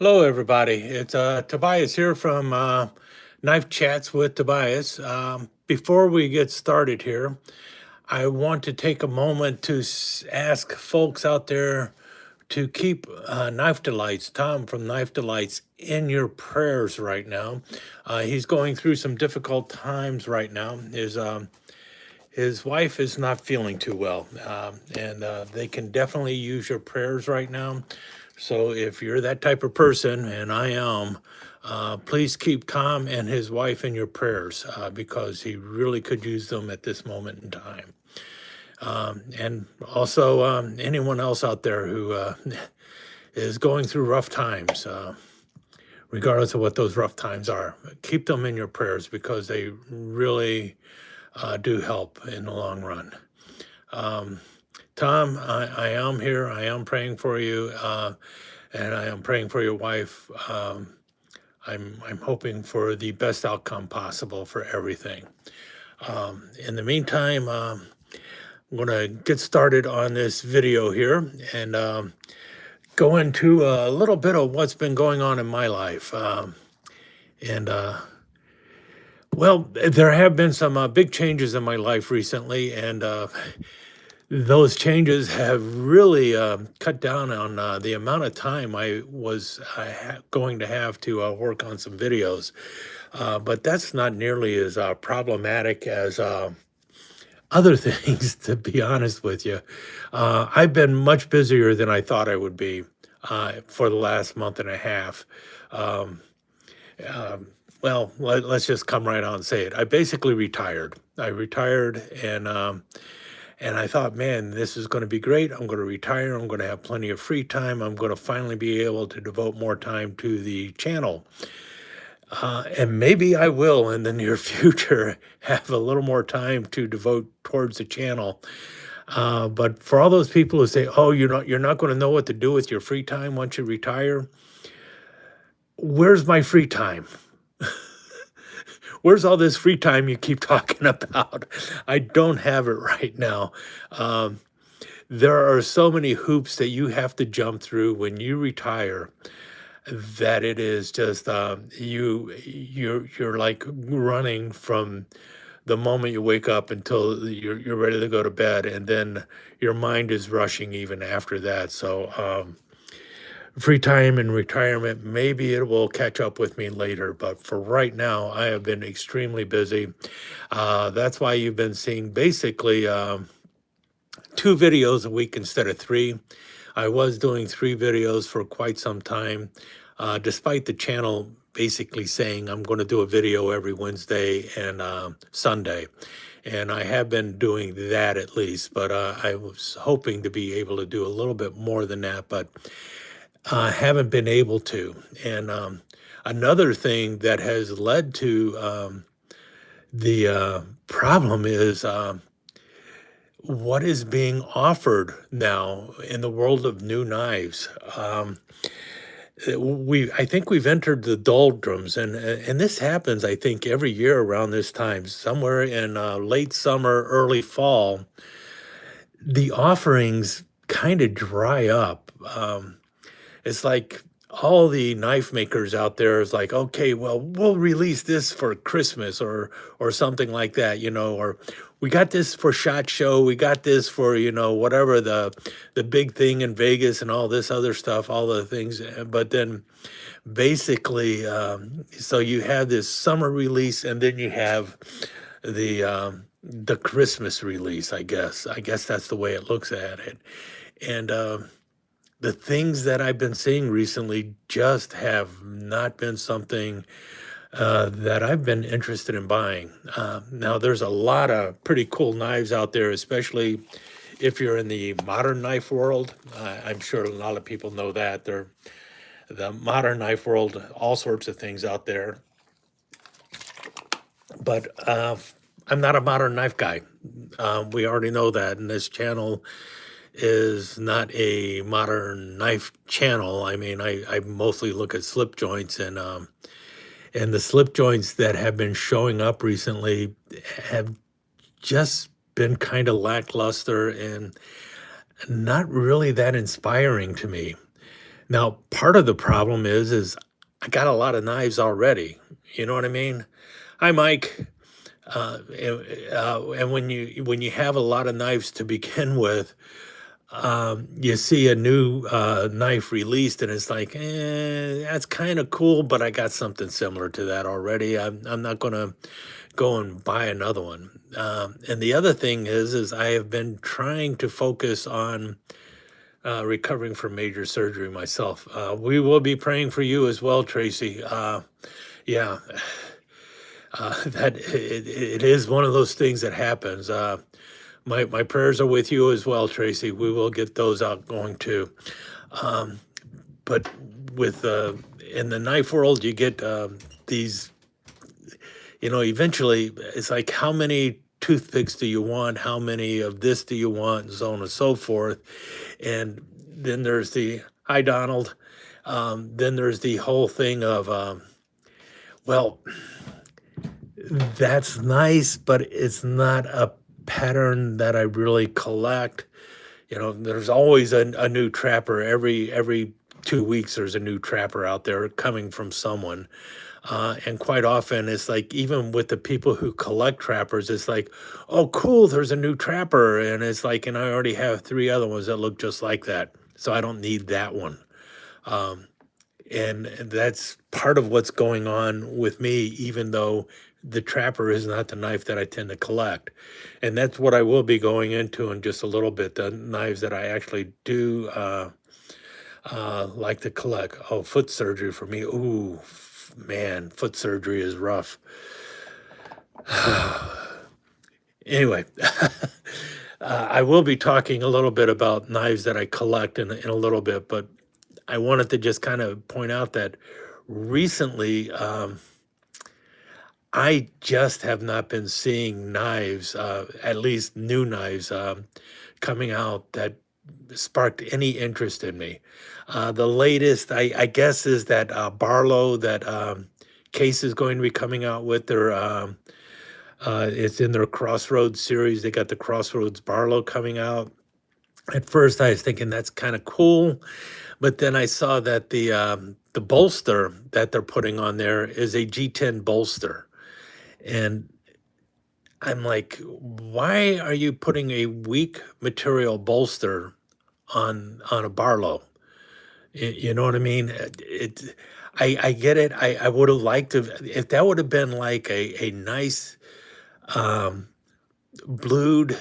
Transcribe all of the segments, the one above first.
Hello, everybody. It's Tobias here from Knife Chats with Tobias. Before we get started here, I want to take a moment to ask folks out there to keep Knife Delights, Tom from Knife Delights, in your prayers right now. He's going through some difficult times right now. His wife is not feeling too well, and they can definitely use your prayers right now. So if you're that type of person, and I am, please keep Tom and his wife in your prayers because he really could use them at this moment in time. And also, anyone else out there who is going through rough times, regardless of what those rough times are, keep them in your prayers because they really do help in the long run. Tom, I am here. I am praying for you, and I am praying for your wife. I'm hoping for the best outcome possible for everything. In the meantime, I'm going to get started on this video here and go into a little bit of what's been going on in my life. And well, there have been some big changes in my life recently, and those changes have really cut down on the amount of time I was going to have to work on some videos. But that's not nearly as problematic as other things, to be honest with you. I've been much busier than I thought I would be for the last month and a half. Um, well, let's just come right out and say it. I basically retired. I retired and I thought, man, this is going to be great. I'm going to retire. I'm going to have plenty of free time. I'm going to finally be able to devote more time to the channel. And maybe I will in the near future have a little more time to devote towards the channel. But for all those people who say, "Oh, you're not going to know what to do with your free time once you retire," where's my free time? Where's all this free time you keep talking about? I don't have it right now. Um, there are so many hoops that you have to jump through when you retire that it is just you're like running from the moment you wake up until you're ready to go to bed, and then your mind is rushing even after that. So free time and retirement, maybe it will catch up with me later, but for right now I have been extremely busy. That's why you've been seeing basically two videos a week instead of three. I was doing three videos for quite some time, despite the channel basically saying I'm going to do a video every Wednesday and Sunday. And I have been doing that at least, but I was hoping to be able to do a little bit more than that, but haven't been able to. And another thing that has led to the problem is what is being offered now in the world of new knives. I think we've entered the doldrums, and this happens, I think, every year around this time, somewhere in late summer, early fall. The offerings kind of dry up. It's like all the knife makers out there is like, okay, well, we'll release this for Christmas or something like that, or we got this for SHOT Show, we got this for, whatever the big thing in Vegas and all this other stuff, all the things. But then basically, so you have this summer release, and then you have the Christmas release, I guess. I guess that's the way it looks at it. And the things that I've been seeing recently just have not been something that I've been interested in buying. Now, there's a lot of pretty cool knives out there, especially if you're in the modern knife world. I'm sure a lot of people know that. The modern knife world, all sorts of things out there. But I'm not a modern knife guy. We already know that, and this channel is not a modern knife channel. I mean, I mostly look at slip joints, and the slip joints that have been showing up recently have just been kind of lackluster and not really that inspiring to me. Now, part of the problem is I got a lot of knives already. You know what I mean? Hi, Mike. And when you have a lot of knives to begin with, you see a new knife released, and it's like, that's kind of cool, but I got something similar to that already. I'm not gonna go and buy another one. And the other thing is I have been trying to focus on recovering from major surgery myself. We will be praying for you as well, Tracy. Yeah, that it is one of those things that happens. My prayers are with you as well, Tracy. We will get those out going too. Um, but with in the knife world, you get these. Eventually, it's like how many toothpicks do you want? How many of this do you want? And so on and so forth. And then there's the hi Donald. Then there's the whole thing of well, that's nice, but it's not a pattern that I really collect. There's always a new trapper every 2 weeks. There's a new trapper out there coming from someone, and quite often it's like even with the people who collect trappers, it's like, oh, cool, there's a new trapper, and it's like, and I already have three other ones that look just like that, so I don't need that one. Um, and that's part of what's going on with me, even though the trapper is not the knife that I tend to collect. And that's what I will be going into in just a little bit, the knives that I actually do like to collect. Oh, foot surgery for me. Ooh, man, foot surgery is rough. Anyway, I will be talking a little bit about knives that I collect in a little bit, but I wanted to just kind of point out that recently, I just have not been seeing knives, at least new knives, coming out that sparked any interest in me. The latest, I guess, is that Barlow, that Case is going to be coming out with their. It's in their Crossroads series. They got the Crossroads Barlow coming out. At first, I was thinking that's kind of cool, but then I saw that the bolster that they're putting on there is a G10 bolster, and I'm like, why are you putting a weak material bolster on a Barlow? You know what I mean? I get it. I would have liked to if that would have been like a nice um, blued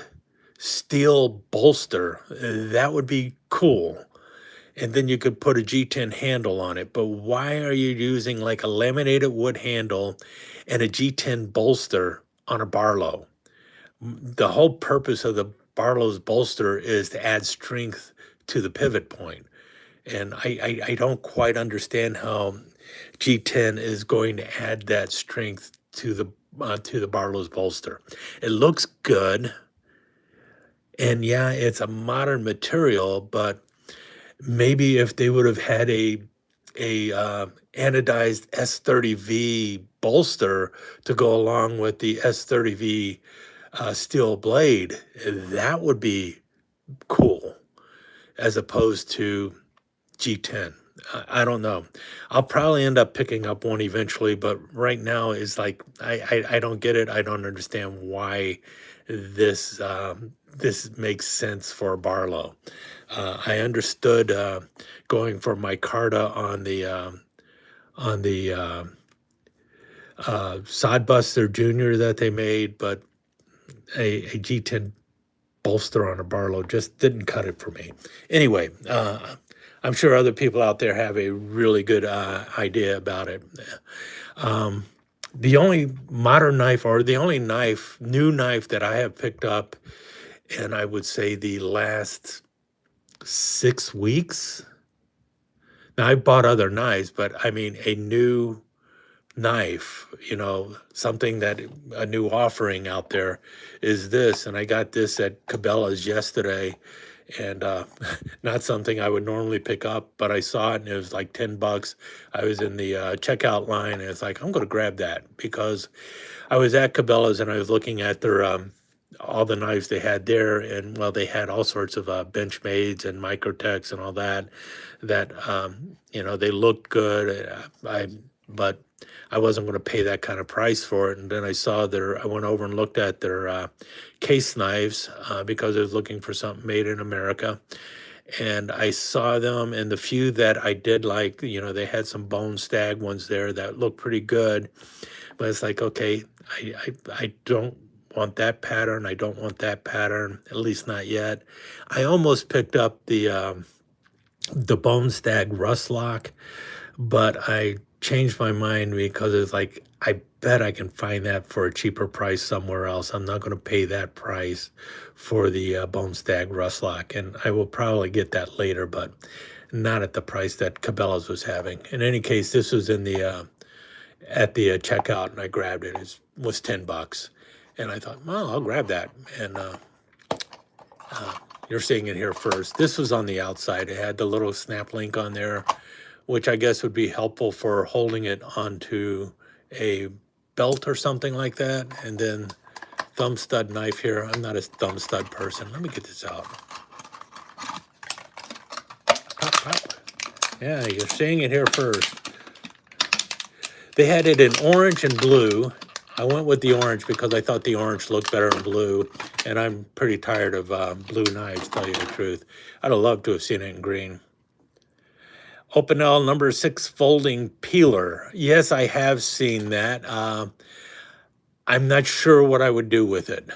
steel bolster. That would be cool. And then you could put a G10 handle on it. But why are you using like a laminated wood handle and a G10 bolster on a Barlow? The whole purpose of the Barlow's bolster is to add strength to the pivot point. And I don't quite understand how G10 is going to add that strength to the Barlow's bolster. It looks good, and yeah, it's a modern material, but maybe if they would have had a anodized S30V bolster to go along with the S30V steel blade, that would be cool as opposed to G10. I don't know. I'll probably end up picking up one eventually, but right now is like I don't get it. I don't understand why this makes sense for Barlow. I understood going for micarta on the Sodbuster Junior that they made, but a G10 bolster on a Barlow just didn't cut it for me. Anyway, I'm sure other people out there have a really good idea about it. Um, the only modern knife, or the only new knife that I have picked up, and I would say the last 6 weeks. Now I've bought other knives, but I mean a new knife, something that a new offering out there is this. And I got this at Cabela's yesterday, and not something I would normally pick up, but I saw it and it was like $10. I was in the checkout line, and it's like, I'm going to grab that because I was at Cabela's and I was looking at all the knives they had there, and well, they had all sorts of Benchmades and Microtechs and all that. That they looked good. But I wasn't going to pay that kind of price for it. And then I went over and looked at their case knives because I was looking for something made in America. And I saw them, and the few that I did like, they had some bone stag ones there that looked pretty good. But it's like, okay, I don't want that pattern. I don't want that pattern, at least not yet. I almost picked up the bone stag rust lock, but I changed my mind because it's like, I bet I can find that for a cheaper price somewhere else. I'm not going to pay that price for the bone stag rust lock, and I will probably get that later, but not at the price that Cabela's was having. In any case, this was in the at the checkout, and I grabbed it. It was $10, and I thought, well, I'll grab that. And you're seeing it here first. This was on the outside. It had the little snap link on there, which I guess would be helpful for holding it onto a belt or something like that. And then thumb stud knife here. I'm not a thumb stud person. Let me get this out. Pop, pop. Yeah, you're seeing it here first. They had it in orange and blue. I went with the orange because I thought the orange looked better in blue, and I'm pretty tired of blue knives, to tell you the truth. I'd have loved to have seen it in green. Opinel number 6 folding peeler. Yes, I have seen that. I'm not sure what I would do with it.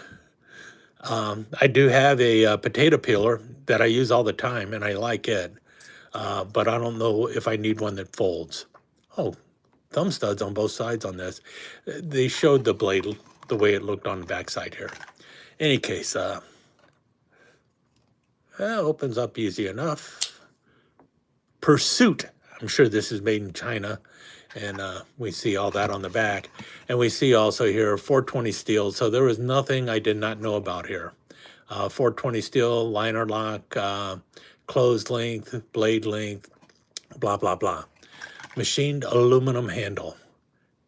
I do have a potato peeler that I use all the time, and I like it. But I don't know if I need one that folds. Oh, thumb studs on both sides on this. They showed the blade the way it looked on the backside here. Any case, opens up easy enough. Pursuit. I'm sure this is made in China, and we see all that on the back. And we see also here 420 steel. So there was nothing I did not know about here. 420 steel, liner lock, closed length, blade length, blah, blah, blah. Machined aluminum handle.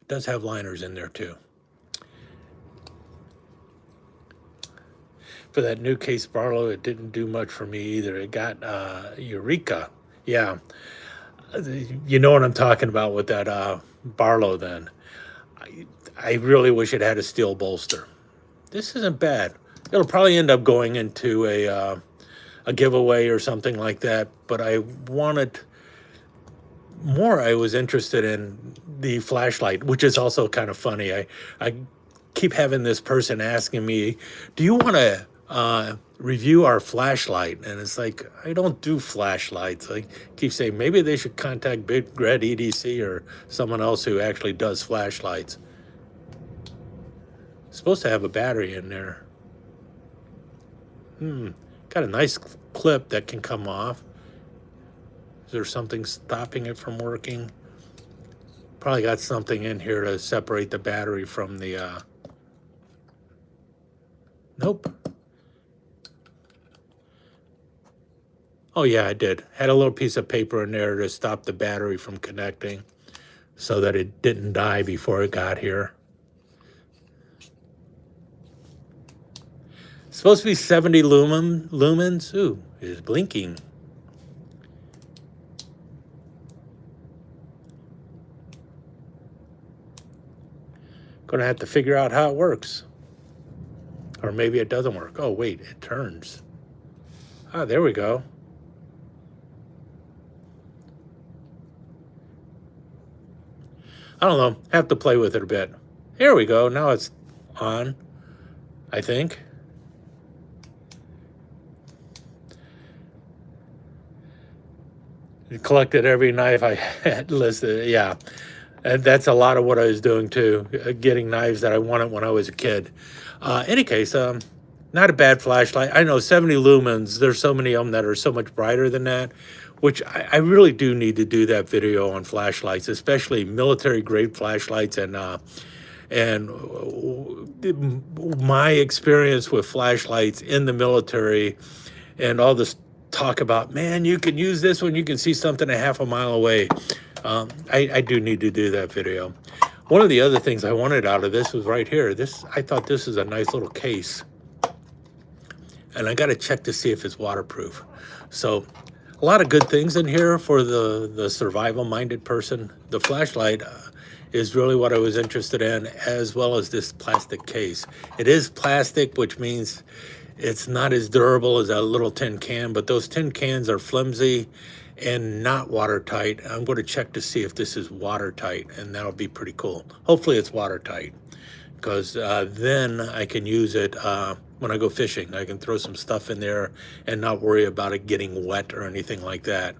It does have liners in there too. For that new case Barlow, it didn't do much for me either. It got Eureka. Yeah. You know what I'm talking about with that Barlow then. I really wish it had a steel bolster. This isn't bad. It'll probably end up going into a giveaway or something like that, but I wanted more. I was interested in the flashlight, which is also kind of funny. I keep having this person asking me, do you want to review our flashlight? And it's like, I don't do flashlights. I keep saying maybe they should contact Big Red EDC or someone else who actually does flashlights. It's supposed to have a battery in there. Got a nice clip that can come off. Is there something stopping it from working? Probably got something in here to separate the battery from the nope. Oh yeah, I did. Had a little piece of paper in there to stop the battery from connecting so that it didn't die before it got here. It's supposed to be 70 lumens. Ooh, it is blinking. Gonna have to figure out how it works. Or maybe it doesn't work. Oh wait, it turns. Ah, there we go. I don't know, have to play with it a bit. Here we go, now it's on, I think. Collected every knife I had listed, yeah. And that's a lot of what I was doing too, getting knives that I wanted when I was a kid. Any case, not a bad flashlight. I know 70 lumens, there's so many of them that are so much brighter than that, which I really do need to do that video on flashlights, especially military grade flashlights and my experience with flashlights in the military and all this talk about, man, you can use this when you can see something a half a mile away. I do need to do that video. One of the other things I wanted out of this was right here. I thought this is a nice little case. and I got to check to see if it's waterproof. So a lot of good things in here for the survival minded person. The flashlight is really what I was interested in, as well as this plastic case. It is plastic, which means it's not as durable as a little tin can, but those tin cans are flimsy and not watertight. I'm going to check to see if this is watertight, and that'll be pretty cool. Hopefully it's watertight, because then I can use it when I go fishing. I can throw some stuff in there and not worry about it getting wet or anything like that.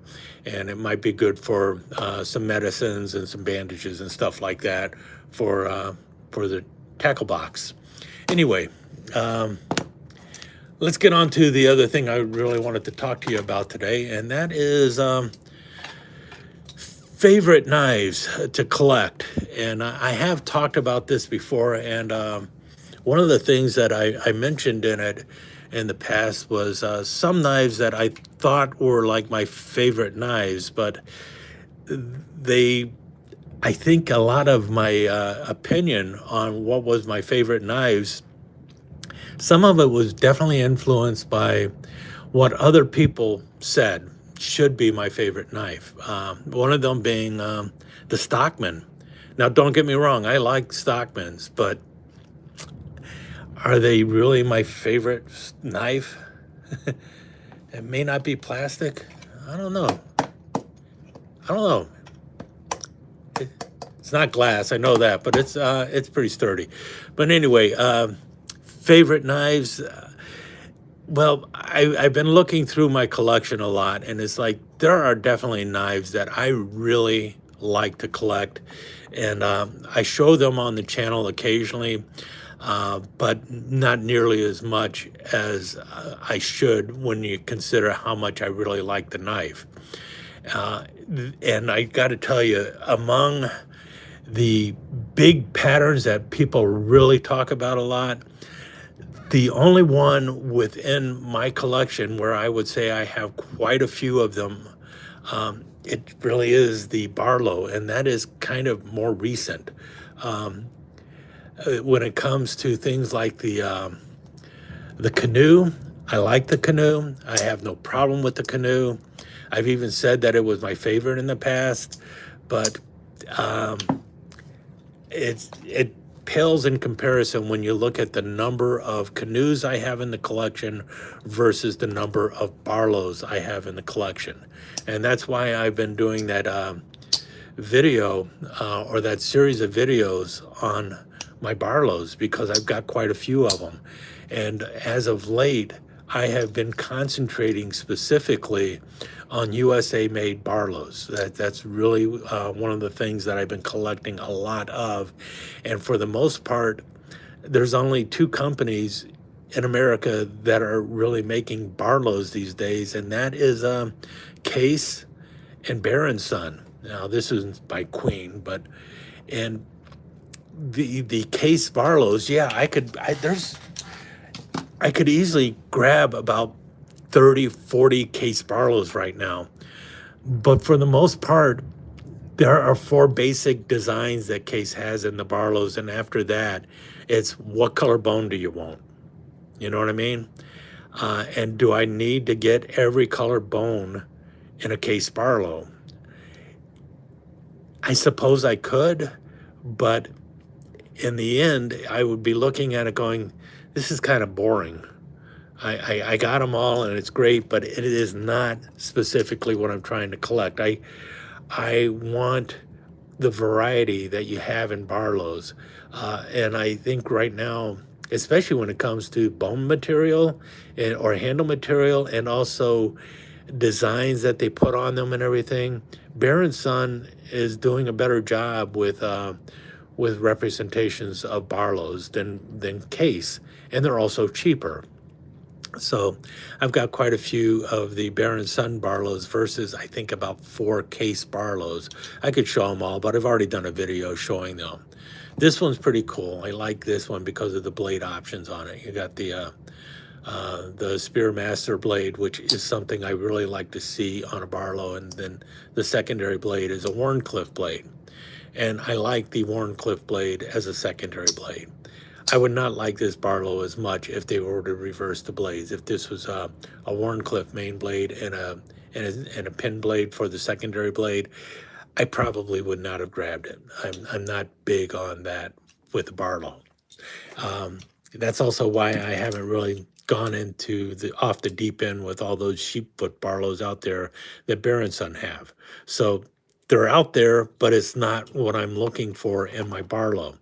And it might be good for some medicines and some bandages and stuff like that for the tackle box. Anyway, let's get on to the other thing I really wanted to talk to you about today, and that is favorite knives to collect. And I have talked about this before, and one of the things that I mentioned in it in the past was some knives that I thought were like my favorite knives, but I think a lot of my opinion on what was my favorite knives, some of it was definitely influenced by what other people said should be my favorite knife. One of them being the Stockman. Now, don't get me wrong, I like Stockmans, but are they really my favorite knife? It may not be plastic. I don't know. It's not glass, I know that, but it's pretty sturdy. But anyway, favorite knives. Well, I've been looking through my collection a lot, and it's like there are definitely knives that I really like to collect, and I show them on the channel occasionally, but not nearly as much as I should when you consider how much I really like the knife. And I got to tell you, among the big patterns that people really talk about a lot, the only one within my collection where I would say I have quite a few of them, it really is the Barlow, and that is kind of more recent. When it comes to things like the canoe, I like the canoe. I have no problem with the canoe. I've even said that it was my favorite in the past, but it pales in comparison when you look at the number of canoes I have in the collection versus the number of Barlows I have in the collection. And that's why I've been doing that video or that series of videos on my Barlows, because I've got quite a few of them. And as of late, I have been concentrating specifically on USA made Barlows. That's really one of the things that I've been collecting a lot of. And for the most part, there's only two companies in America that are really making Barlows these days, and that is Case and Bear & Son. Now, this isn't by Queen, but and the Case Barlows, yeah, I could easily grab about 30, 40 Case Barlows right now. But for the most part, there are four basic designs that Case has in the Barlows. And after that, it's what color bone do you want? You know what I mean? And do I need to get every color bone in a Case Barlow? I suppose I could, but in the end, I would be looking at it going, this is kind of boring. I got them all and it's great, but it is not specifically what I'm trying to collect. I want the variety that you have in Barlows. And I think right now, especially when it comes to bone material or handle material, and also designs that they put on them and everything, Bear & Son is doing a better job with representations of Barlows than Case, and they're also cheaper. So I've got quite a few of the Bear & Son Barlows versus I think about 4 Case Barlows. I could show them all, but I've already done a video showing them. This one's pretty cool. I like this one because of the blade options on it. You got the Spearmaster blade, which is something I really like to see on a Barlow, and then the secondary blade is a Wharncliffe blade. And I like the Wharncliffe blade as a secondary blade. I would not like this Barlow as much if they were to reverse the blades. If this was a Warncliffe main blade and a pin blade for the secondary blade, I probably would not have grabbed it. I'm not big on that with the Barlow. That's also why I haven't really gone into the off the deep end with all those sheepfoot Barlows out there that Bear and Son have. So they're out there, but it's not what I'm looking for in my Barlow.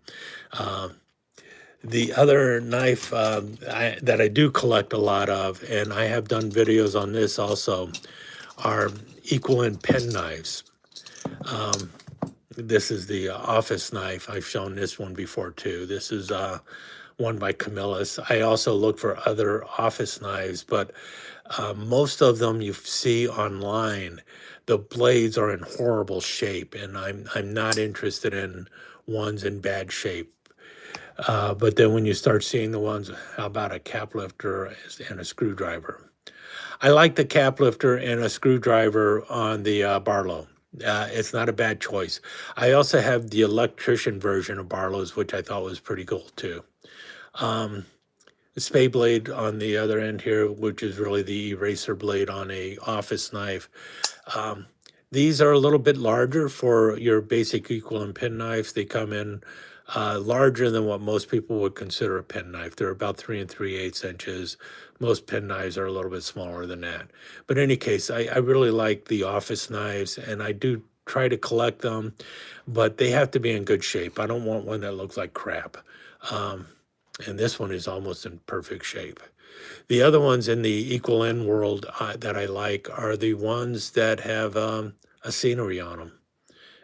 The other knife that I do collect a lot of, and I have done videos on this also, are equal end pen knives. This is the office knife. I've shown this one before too. This is one by Camillus. I also look for other office knives, but most of them you see online, the blades are in horrible shape, and I'm not interested in ones in bad shape. But then when you start seeing the ones, how about a cap lifter and a screwdriver? I like the cap lifter and a screwdriver on the Barlow. It's not a bad choice. I also have the electrician version of Barlow's, which I thought was pretty cool too. The spade blade on the other end here, which is really the eraser blade on a office knife. These are a little bit larger for your basic equal and pen knives. They come in larger than what most people would consider a pen knife. They're about 3 3/8 inches. Most pen knives are a little bit smaller than that. But in any case, I really like the office knives, and I do try to collect them, but they have to be in good shape. I don't want one that looks like crap. And this one is almost in perfect shape. The other ones in the equal end world that I like are the ones that have a scenery on them.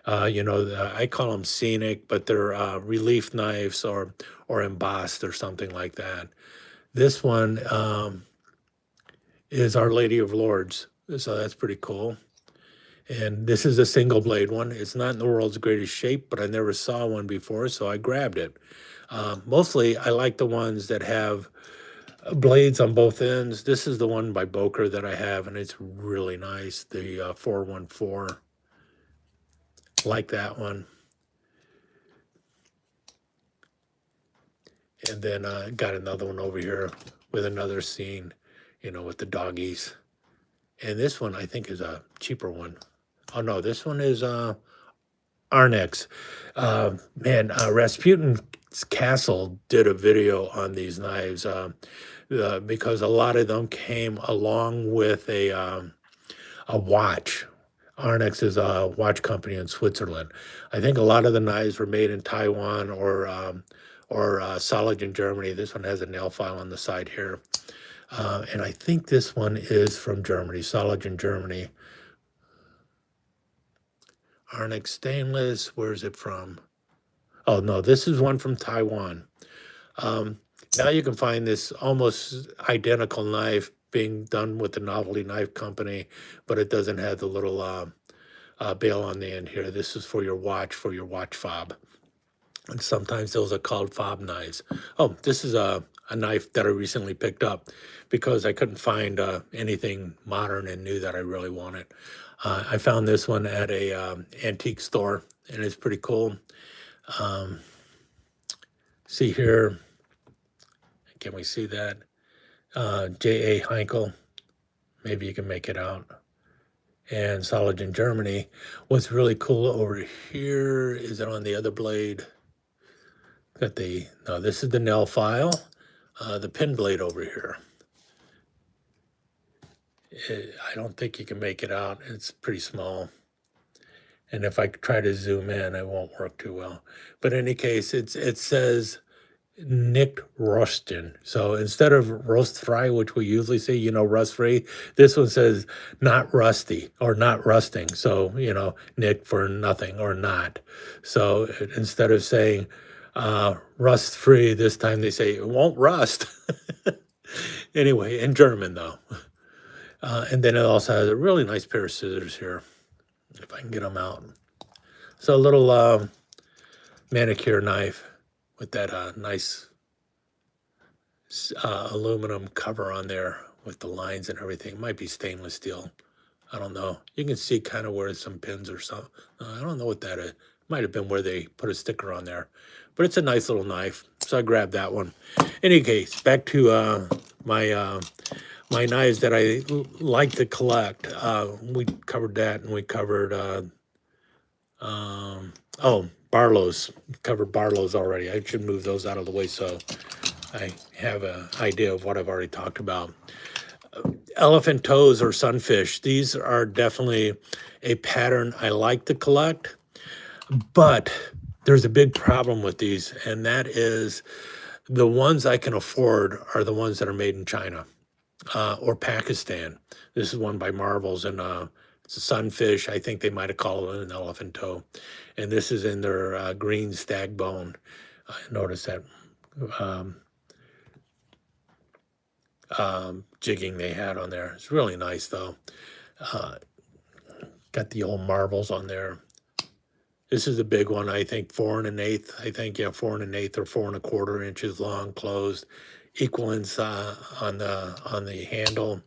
I call them scenic, but they're relief knives or embossed or something like that. This one is Our Lady of Lords, so that's pretty cool. And this is a single blade one. It's not in the world's greatest shape, but I never saw one before, so I grabbed it. Mostly, I like the ones that have blades on both ends. This is the one by Boker that I have, and it's really nice. The 414, like that one. And then got another one over here with another scene, with the doggies. And this one I think is a cheaper one. Oh no, this one is Arnex. Man, Rasputin's Castle did a video on these knives because a lot of them came along with a watch. Arnex is a watch company in Switzerland. I think a lot of the knives were made in Taiwan or Solid in Germany. This one has a nail file on the side here. And I think this one is from Germany, Solid in Germany. Arnex Stainless, where is it from? Oh, no, this is one from Taiwan. Now you can find this almost identical knife being done with the Novelty Knife Company, but it doesn't have the little bail on the end here. This is for your watch fob. And sometimes those are called fob knives. Oh, this is a knife that I recently picked up because I couldn't find anything modern and new that I really wanted. I found this one at a antique store, and it's pretty cool. See here, can we see that? J.A. Heinkel, maybe you can make it out. And Solid in Germany. What's really cool over here is it on the other blade? No, this is the nail file, the pin blade over here. I don't think you can make it out. It's pretty small. And if I try to zoom in, it won't work too well. But in any case, it says Nick Rosten. So instead of roast fry, which we usually say, rust free, this one says not rusty or not rusting. So, Nick for nothing or not. So instead of saying rust free, this time they say it won't rust. Anyway, in German though. And then it also has a really nice pair of scissors here, if I can get them out. So a little manicure knife with that nice aluminum cover on there with the lines and everything. It might be stainless steel. I don't know. You can see kind of where some pins or something. I don't know what that is. Might have been where they put a sticker on there. But it's a nice little knife. so I grabbed that one. Any case, back to my my knives that like to collect. We covered that, and we covered oh, Barlow's. Covered Barlow's already. I should move those out of the way so I have an idea of what I've already talked about. Elephant toes or sunfish. These are definitely a pattern I like to collect, but there's a big problem with these, and that is the ones I can afford are the ones that are made in China or Pakistan. This is one by Marvels, and it's a sunfish. I think they might have called it an elephant toe. And this is in their green stag bone. Notice that um, jigging they had on there. It's really nice, though. Uh, got the old Marvels on there. This is a big one, I think 4 1/8. I think, yeah, 4 1/8 or 4 1/4 inches long, closed, equal on the handle,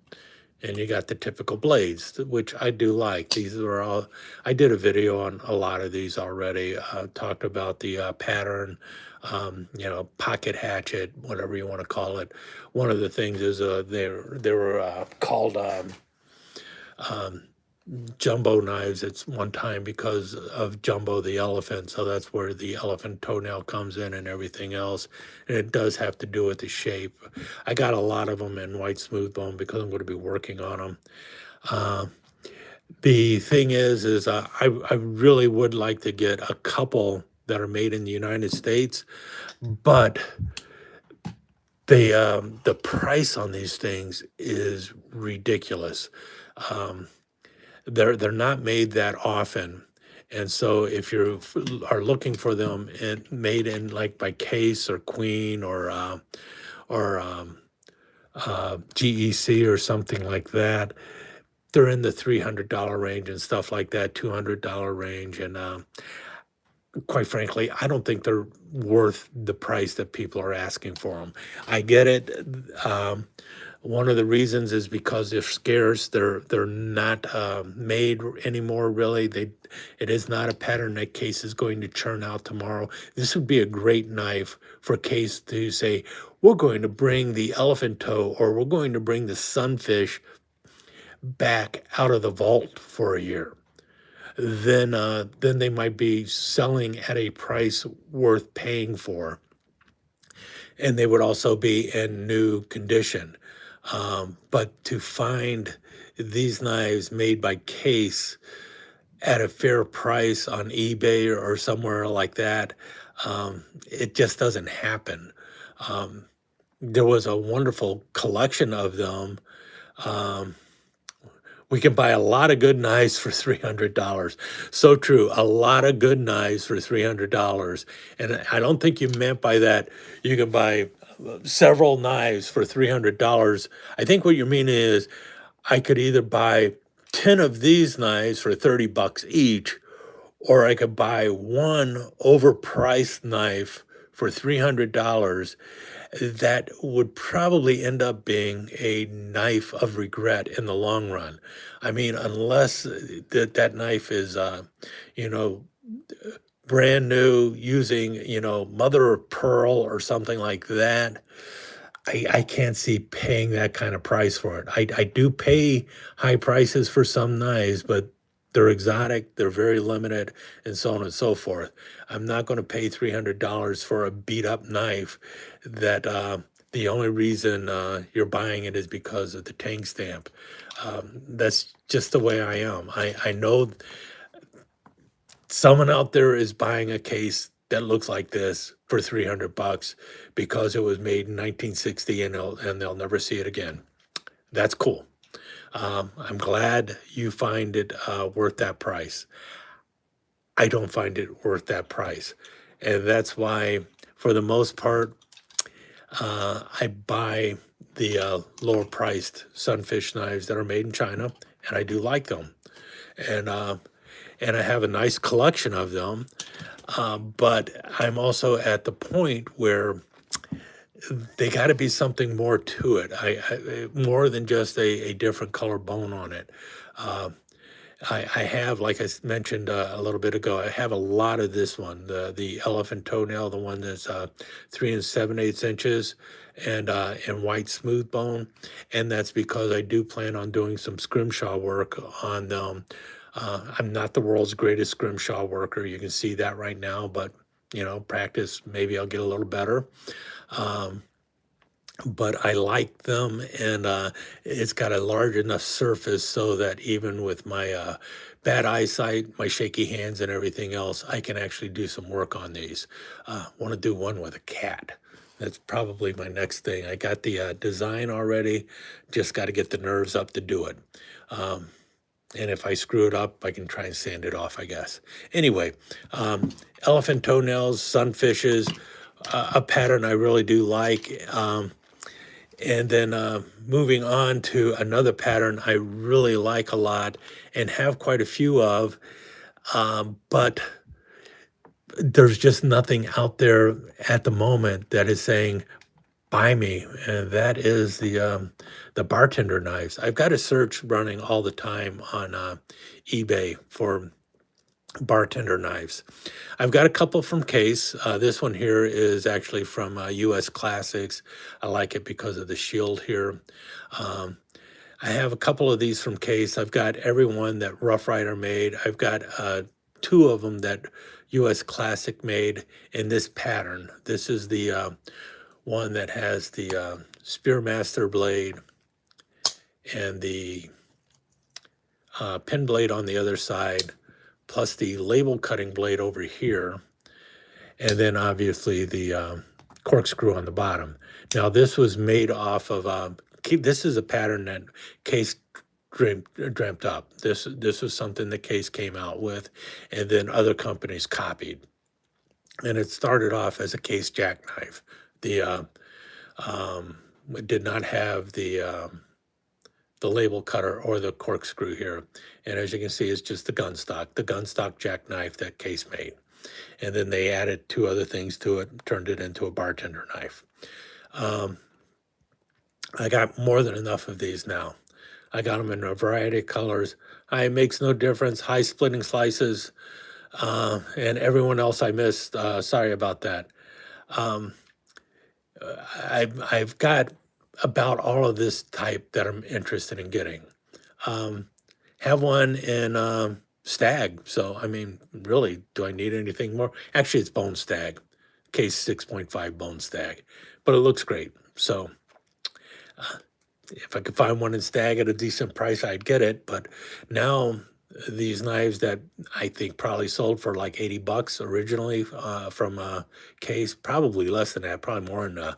and you got the typical blades, which I do like. These are all. I did a video on a lot of these already. Talked about the pattern, pocket hatchet, whatever you want to call it. One of the things is they were called. Um, Jumbo knives at one time because of Jumbo the elephant. So that's where the elephant toenail comes in and everything else. And it does have to do with the shape. I got a lot of them in white smooth bone because I'm going to be working on them. Uh, the thing is I really would like to get a couple that are made in the United States, but the price on these things is ridiculous. Um, they're not made that often, and so if you are looking for them and made in like by Case or Queen or GEC or something like that, they're in the $300 range and stuff like that, $200 range, and quite frankly, I don't think they're worth the price that people are asking for them. I get it. Um, one of the reasons is because they're scarce. They're not made anymore. Really, it is not a pattern that Case is going to churn out tomorrow. This would be a great knife for Case to say, we're going to bring the elephant toe or we're going to bring the sunfish back out of the vault for a year. Then they might be selling at a price worth paying for, and they would also be in new condition. But to find these knives made by Case at a fair price on eBay or somewhere like that, it just doesn't happen. Um, there was a wonderful collection of them. Um, we can buy a lot of good knives for $300. So true. A lot of good knives for $300. And I don't think you meant by that you can buy several knives for $300. I think what you mean is I could either buy 10 of these knives for 30 bucks each, or I could buy one overpriced knife for $300 that would probably end up being a knife of regret in the long run. I mean, unless that knife is, you know, brand new using, mother of pearl or something like that, I can't see paying that kind of price for it. I do pay high prices for some knives, but they're exotic, they're very limited, and so on and so forth. I'm not going to pay $300 for a beat up knife that the only reason you're buying it is because of the tank stamp. That's just the way I am. I know someone out there is buying a case that looks like this for 300 bucks because it was made in 1960 and they'll never see it again. That's cool. I'm glad you find it worth that price. I don't find it worth that price. And that's why, for the most part, I buy the lower priced sunfish knives that are made in China, and I do like them. And and I have a nice collection of them. But I'm also at the point where they got to be something more to it. More than just a different color bone on it. Uh, I have, like mentioned a little bit ago, I have a lot of this one, the elephant toenail, the one that's 3 7/8 inches, and white smooth bone, and that's because I do plan on doing some scrimshaw work on them. I'm not the world's greatest scrimshaw worker. You can see that right now, but practice, maybe I'll get a little better. Um, but I like them, and it's got a large enough surface so that even with my bad eyesight, my shaky hands, and everything else, I can actually do some work on these. Want to do one with a cat. That's probably my next thing. I got the design already, just got to get the nerves up to do it. Um, and if I screw it up, I can try and sand it off, I guess. Anyway, um, elephant toenails, sunfishes, a pattern I really do like. And then moving on to another pattern I really like a lot and have quite a few of, but there's just nothing out there at the moment that is saying, buy me. And that is the bartender knives. I've got a search running all the time on eBay for bartender knives. I've got a couple from Case. This one here is actually from US Classics. I like it because of the shield here. Um, I have a couple of these from Case. I've got every one that Rough Rider made. I've got two of them that US Classic made in this pattern. This is the one that has the Spearmaster blade and the pin blade on the other side, plus the label cutting blade over here, and then obviously the corkscrew on the bottom. Now this was made off of, this is a pattern that Case dreamt up. This was something that Case came out with, and then other companies copied. And it started off as a Case jackknife. The it did not have the label cutter or the corkscrew here. And as you can see, it's just the gun stock jackknife that Case made. And then they added two other things to it, turned it into a bartender knife. I got more than enough of these now. I got them in a variety of colors. It makes no difference. High splitting slices, and everyone else I missed. Sorry about that. Um, I've got about all of this type that I'm interested in getting. Have one in stag. So, I mean, really, do I need anything more? Actually, it's bone stag, Case 6.5 bone stag, but it looks great. So, if I could find one in stag at a decent price, I'd get it. But now these knives that I think probably sold for like 80 bucks originally from Case, probably less than that, probably more in the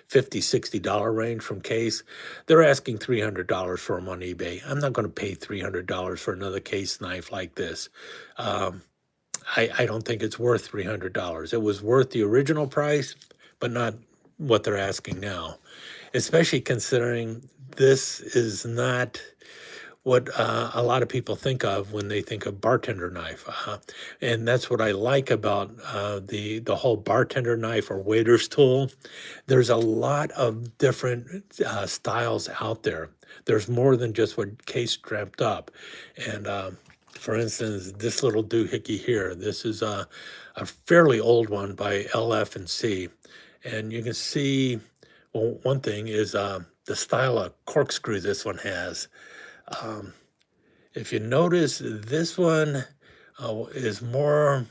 $50, $60 range from Case. They're asking $300 for them on eBay. I'm not going to pay $300 for another Case knife like this. Um, I don't think it's worth $300. It was worth the original price, but not what they're asking now, especially considering this is not what a lot of people think of when they think of bartender knife, and that's what I like about the whole bartender knife or waiter's tool. There's a lot of different styles out there. There's more than just what Case dreamt up, and for instance, this little doohickey here. This is a fairly old one by LF and C, and you can see. Well, one thing is the style of corkscrew this one has. Um, if you notice, this one is more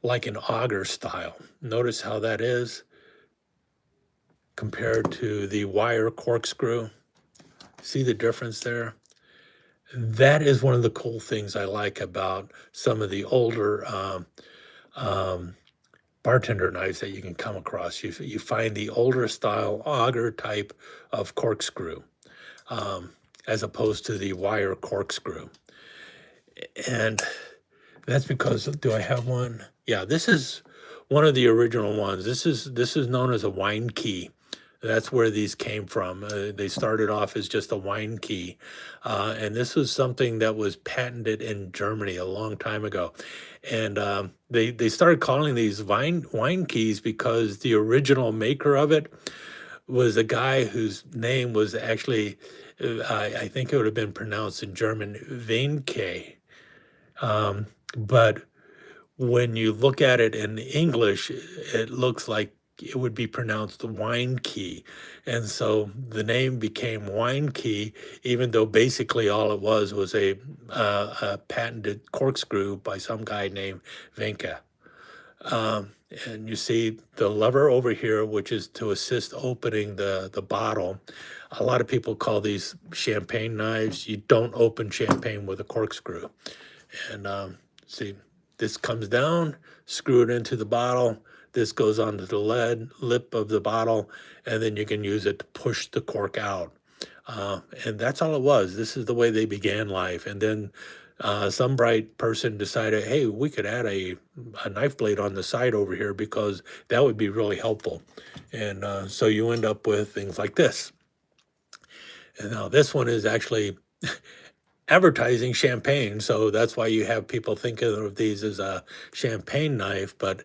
like an auger style. Notice how that is compared to the wire corkscrew. See the difference there? That is one of the cool things I like about some of the older um, bartender knives that you can come across. You find the older style auger type of corkscrew, um, as opposed to the wire corkscrew. And that's because, do I have one? Yeah, this is one of the original ones. This is known as a wine key. That's where these came from. They started off as just a wine key, and this was something that was patented in Germany a long time ago. And they started calling these wine keys because the original maker of it was a guy whose name was actually, I think it would have been pronounced in German, Weinke. But when you look at it in English, it looks like it would be pronounced wine key. And so the name became wine key, even though basically all it was a patented corkscrew by some guy named Venka. Um, and you see the lever over here, which is to assist opening the bottle. A lot of people call these champagne knives. You don't open champagne with a corkscrew. And see, this comes down, screw it into the bottle. This goes onto the lip of the bottle, and then you can use it to push the cork out. And that's all it was. This is the way they began life. And then some bright person decided, hey, we could add a knife blade on the side over here because that would be really helpful. And so you end up with things like this. And now this one is actually advertising champagne. So that's why you have people thinking of these as a champagne knife, but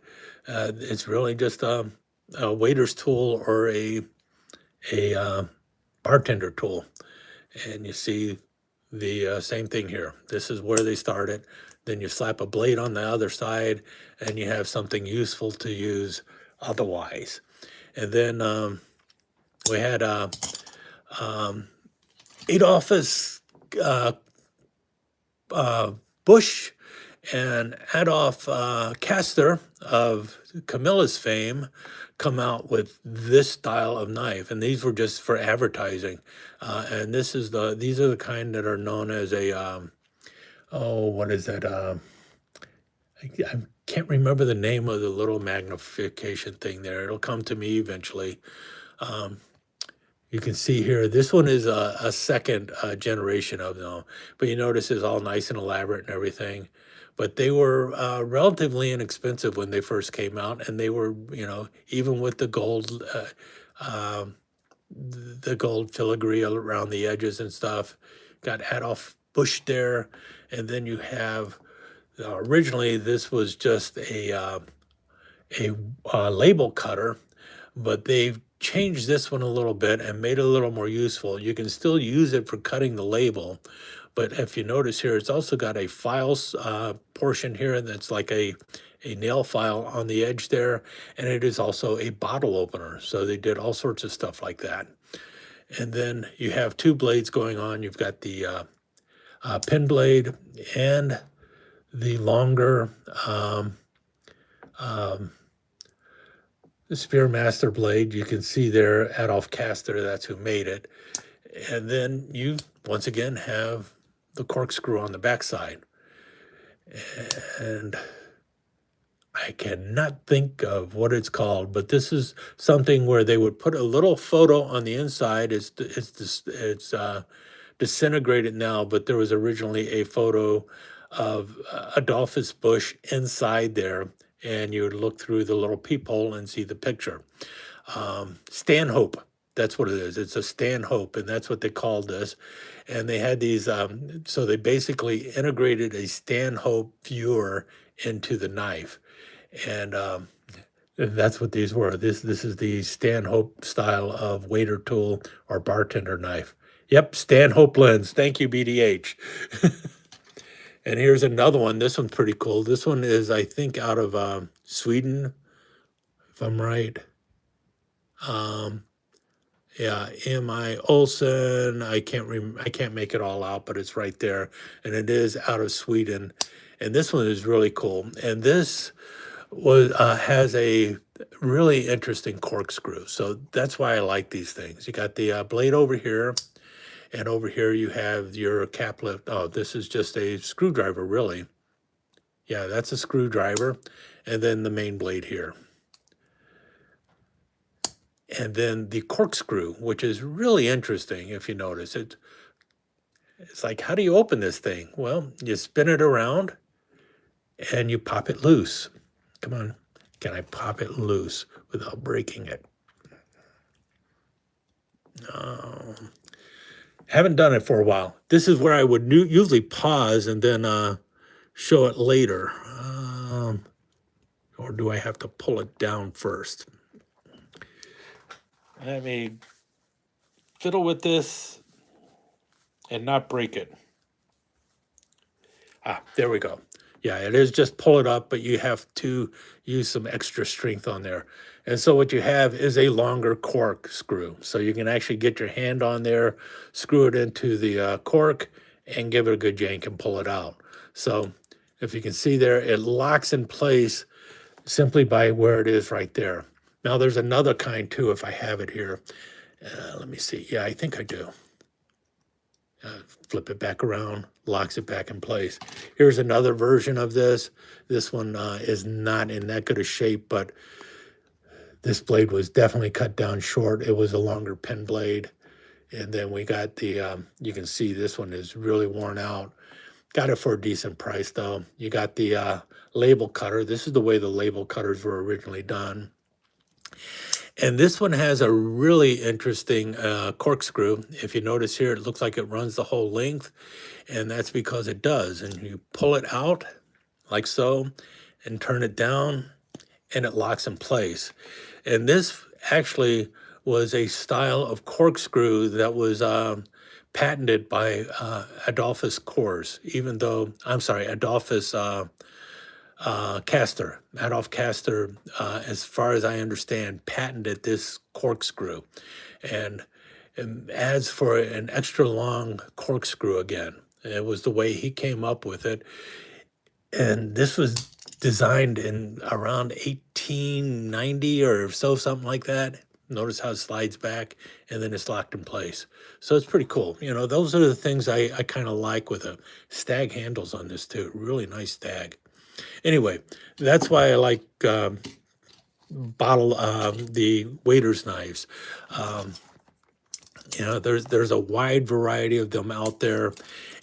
it's really just a waiter's tool or a bartender tool. And you see the same thing here. This is where they started. Then you slap a blade on the other side and you have something useful to use otherwise. And then we had Adolphus uh, Bush and Adolf Kaster of Camilla's fame come out with this style of knife, and these were just for advertising. And these are the kind that are known as a oh, what is it? I can't remember the name of the little magnification thing there. It'll come to me eventually. Um, you can see here, this one is a second generation of them, but you notice it's all nice and elaborate and everything. But they were relatively inexpensive when they first came out, and they were, even with um, the gold filigree around the edges and stuff. Got Adolf Bush there, and then you have originally this was just a label cutter, but they've changed this one a little bit and made it a little more useful. You can still use it for cutting the label, but if you notice here, it's also got a files portion here that's like a nail file on the edge there, and it is also a bottle opener. So they did all sorts of stuff like that. And then you have two blades going on. You've got the pin blade and the longer um, the Spearmaster blade. You can see there Adolf Caster, that's who made it. And then you once again have the corkscrew on the backside. And I cannot think of what it's called, but this is something where they would put a little photo on the inside. It's disintegrated now, but there was originally a photo of Adolphus Bush inside there, and you would look through the little peephole and see the picture. Stanhope, that's what it is. It's a Stanhope, and that's what they called this. And they had these, so they basically integrated a Stanhope viewer into the knife. And that's what these were. This is the Stanhope style of waiter tool or bartender knife. Yep, Stanhope lens. Thank you, BDH. And here's another one. This one's pretty cool. This one is, I think, out of Sweden, if I'm right. Yeah, M.I. Olsen. I can't make it all out, but it's right there, and it is out of Sweden. And this one is really cool. And this was has a really interesting corkscrew. So that's why I like these things. You got the blade over here, and over here you have your cap lift. Oh, this is just a screwdriver, really. Yeah, that's a screwdriver, and then the main blade here. And then the corkscrew, which is really interesting if you notice it. It's like, how do you open this thing? Well, you spin it around and you pop it loose. Come on, can I pop it loose without breaking it? No. Haven't done it for a while. This is where I would usually pause and then show it later. Or do I have to pull it down first? Let me fiddle with this and not break it. There we go. Yeah, it is just pull it up, but you have to use some extra strength on there. And so what you have is a longer cork screw. So you can actually get your hand on there, screw it into the cork, and give it a good yank and pull it out. So if you can see there, it locks in place simply by where it is right there. Now there's another kind too, if I have it here. Let me see. Yeah, I think I do. Flip it back around, locks it back in place. Here's another version of this. This one is not in that good a shape, but this blade was definitely cut down short. It was a longer pen blade. And then we got the, you can see this one is really worn out. Got it for a decent price though. You got the label cutter. This is the way the label cutters were originally done. And this one has a really interesting corkscrew. If you notice here, it looks like it runs the whole length, and that's because it does. And you pull it out like so and turn it down, and it locks in place. And this actually was a style of corkscrew that was patented by Adolphus Kors, even though, I'm sorry, Adolphus Castor, Adolf Castor, as far as I understand, patented this corkscrew. And, as for an extra long corkscrew again, it was the way he came up with it. And this was designed in around 1890 or so, something like that. Notice how it slides back and then it's locked in place. So it's pretty cool. You know, those are the things I kind of like with the stag handles on this too. Really nice stag. Anyway, that's why I like the waiter's knives. You know, there's a wide variety of them out there,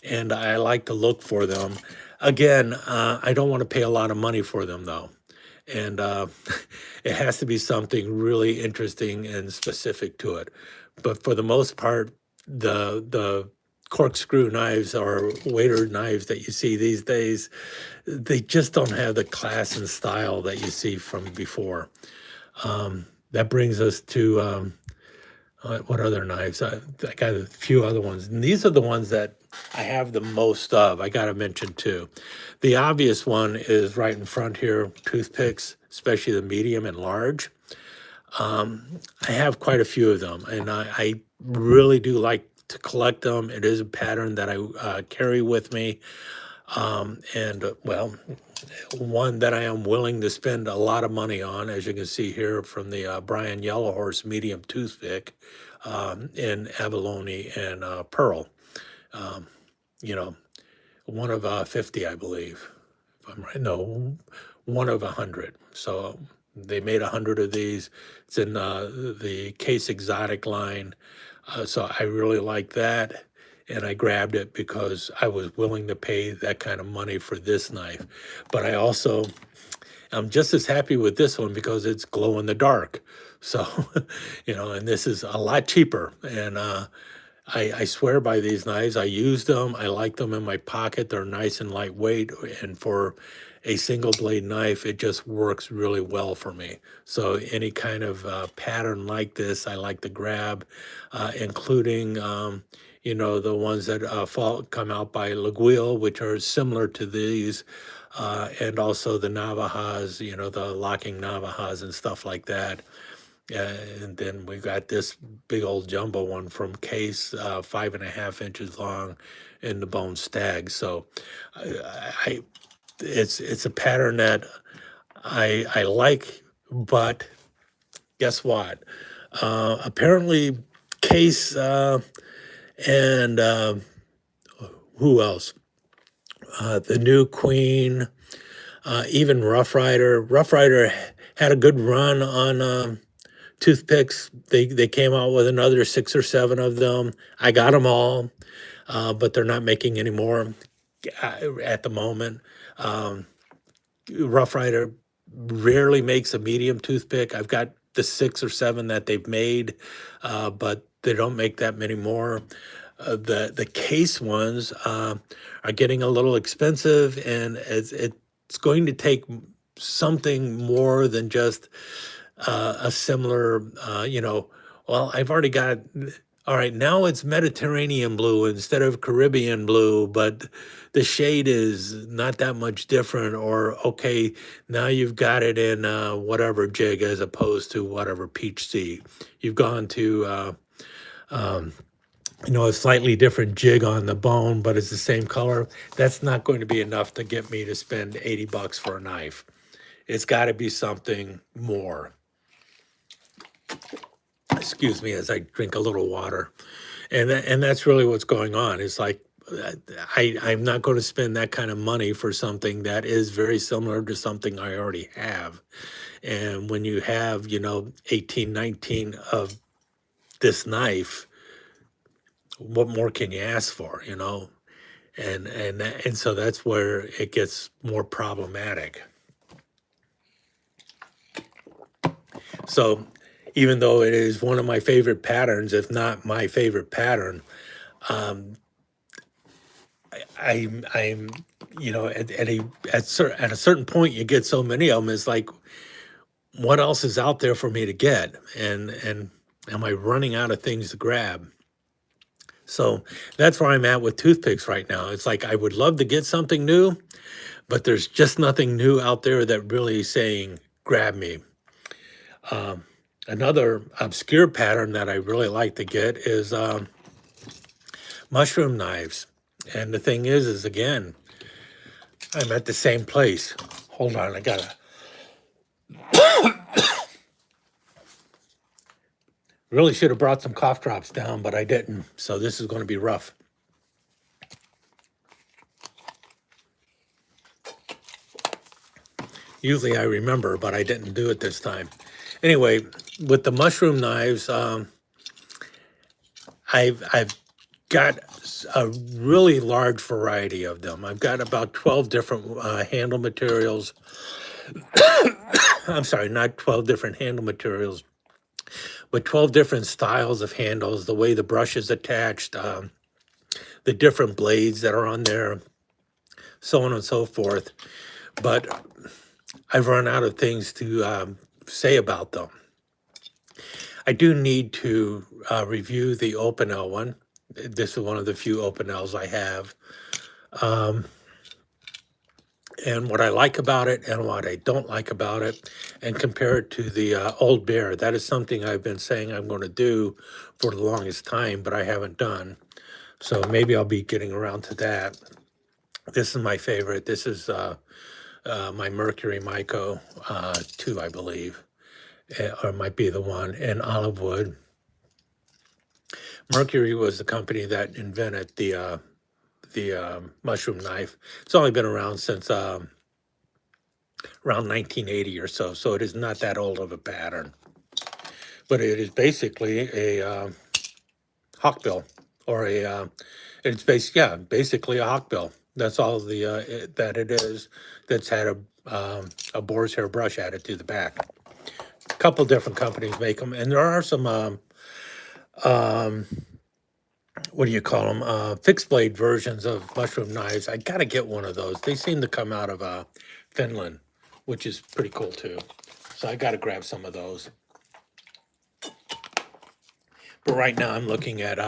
and I like to look for them. Again, I don't want to pay a lot of money for them though, and it has to be something really interesting and specific to it. But for the most part, the corkscrew knives or waiter knives that you see these days, they just don't have the class and style that you see from before. That brings us to what other knives? I got a few other ones. And these are the ones that I have the most of. I got to mention too. The obvious one is right in front here, toothpicks, especially the medium and large. I have quite a few of them, and I really do like to collect them. It is a pattern that I carry with me. Well, one that I am willing to spend a lot of money on, as you can see here from the Brian Yellowhorse medium toothpick in abalone and pearl. You know, one of 50, I believe. If I'm right, no, one of 100. So they made 100 of these. It's in the Case Exotic line. So I really like that. And I grabbed it because I was willing to pay that kind of money for this knife. But I'm just as happy with this one because it's glow in the dark. So, you know, and this is a lot cheaper. And I swear by these knives. I use them. I like them in my pocket. They're nice and lightweight. And for a single blade knife, it just works really well for me. So any kind of pattern like this, I like to grab, including, you know, the ones that come out by Laguille, which are similar to these, and also the Navajas, you know, the locking Navajas and stuff like that. And then we got this big old jumbo one from Case, 5.5 inches long, in the bone stag. So I it's a pattern that I like, but guess what? Apparently, Case and who else? The New Queen, even Rough Rider. Rough Rider had a good run on toothpicks. They came out with another 6 or 7 of them. I got them all, but they're not making any more at the moment. Rough Rider rarely makes a medium toothpick. I've got the 6 or 7 that they've made, but they don't make that many more. The Case ones are getting a little expensive, and it's going to take something more than just a similar, you know, well, I've already got All right, now it's Mediterranean blue instead of Caribbean blue, but the shade is not that much different. Or, okay, now you've got it in whatever jig as opposed to whatever peach sea. You've gone to, um, a slightly different jig on the bone, but it's the same color. That's not going to be enough to get me to spend 80 bucks for a knife. It's got to be something more. Excuse me as I drink a little water. And that's really what's going on. It's like I'm not going to spend that kind of money for something that is very similar to something I already have. And when you have, 18, 19 of this knife, what more can you ask for, And so that's where it gets more problematic. So even though it is one of my favorite patterns, if not my favorite pattern, um, I'm at a certain point you get so many of them. It's like, what else is out there for me to get? And am I running out of things to grab? So that's where I'm at with toothpicks right now. It's like I would love to get something new, but there's just nothing new out there that really is saying grab me. Um, Another obscure pattern that I really like to get is mushroom knives. And the thing is again, I'm at the same place. Hold on, I gotta really should have brought some cough drops down, but I didn't. So this is going to be rough. Usually I remember, but I didn't do it this time. Anyway, with the mushroom knives, I've got a really large variety of them. I've got about 12 different handle materials. I'm sorry, not 12 different handle materials, but 12 different styles of handles, the way the brush is attached, the different blades that are on there, so on and so forth. But I've run out of things to say about them. I do need to review the Open L one. This is one of the few Open Ls I have. And what I like about it and what I don't like about it, and compare it to the Old Bear. That is something I've been saying I'm going to do for the longest time, but I haven't done. So maybe I'll be getting around to that. This is my favorite. This is my Mercury Myco 2, I believe, or it might be the one in olive wood. Mercury was the company that invented the mushroom knife. It's only been around since around 1980 or so, so it is not that old of a pattern. But it is basically a hawkbill, or it's basically a hawkbill. That's all that it is. That's had a boar's hair brush added to the back. A couple different companies make them, and there are some what do you call them? Fixed blade versions of mushroom knives. I gotta get one of those. They seem to come out of Finland, which is pretty cool too. So I gotta grab some of those. But right now I'm looking at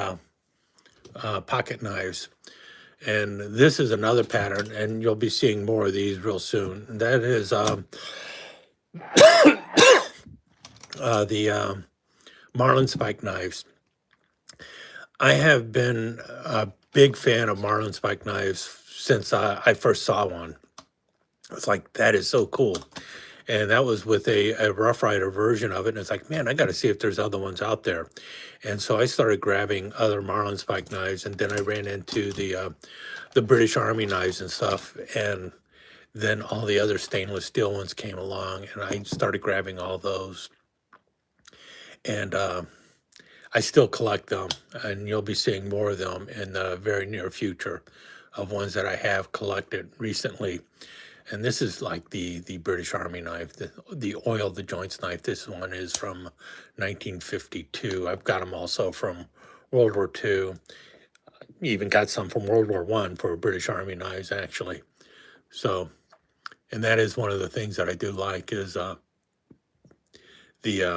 pocket knives. And this is another pattern, and you'll be seeing more of these real soon. And that is the marlin spike knives. I have been a big fan of marlin spike knives since I first saw one. It's like, that is so cool. And that was with a Rough Rider version of it. And it's like, man, I got to see if there's other ones out there. And so I started grabbing other marlin spike knives, and then I ran into the British Army knives and stuff. And then all the other stainless steel ones came along, and I started grabbing all those. And I still collect them, and you'll be seeing more of them in the very near future, of ones that I have collected recently. And this is like the British Army knife, the oil the joints knife. This one is from 1952. I've got them also from World War II. Even got some from World War I for British Army knives, actually. So, and that is one of the things that I do like is the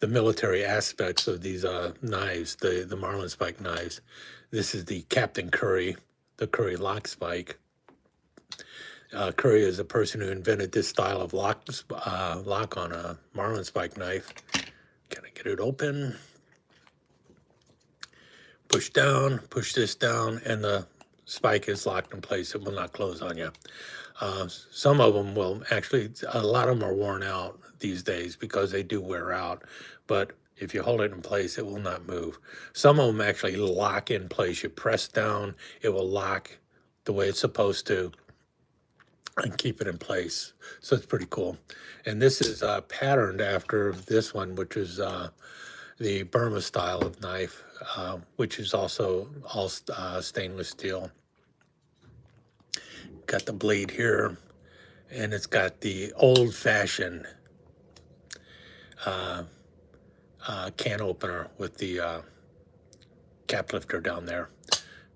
the military aspects of these knives, the Marlin spike knives. This is the Captain Curry, the Curry lock spike. Curry is the person who invented this style of lock on a Marlin spike knife. Can I get it open? Push down, push this down, and the spike is locked in place. It will not close on you. Some of them will actually, a lot of them are worn out these days because they do wear out. But if you hold it in place, it will not move. Some of them actually lock in place. You press down, it will lock the way it's supposed to and keep it in place. So it's pretty cool. And this is patterned after this one, which is the Burma style of knife, which is also all stainless steel. Got the blade here, and it's got the old-fashioned can opener with the cap lifter down there.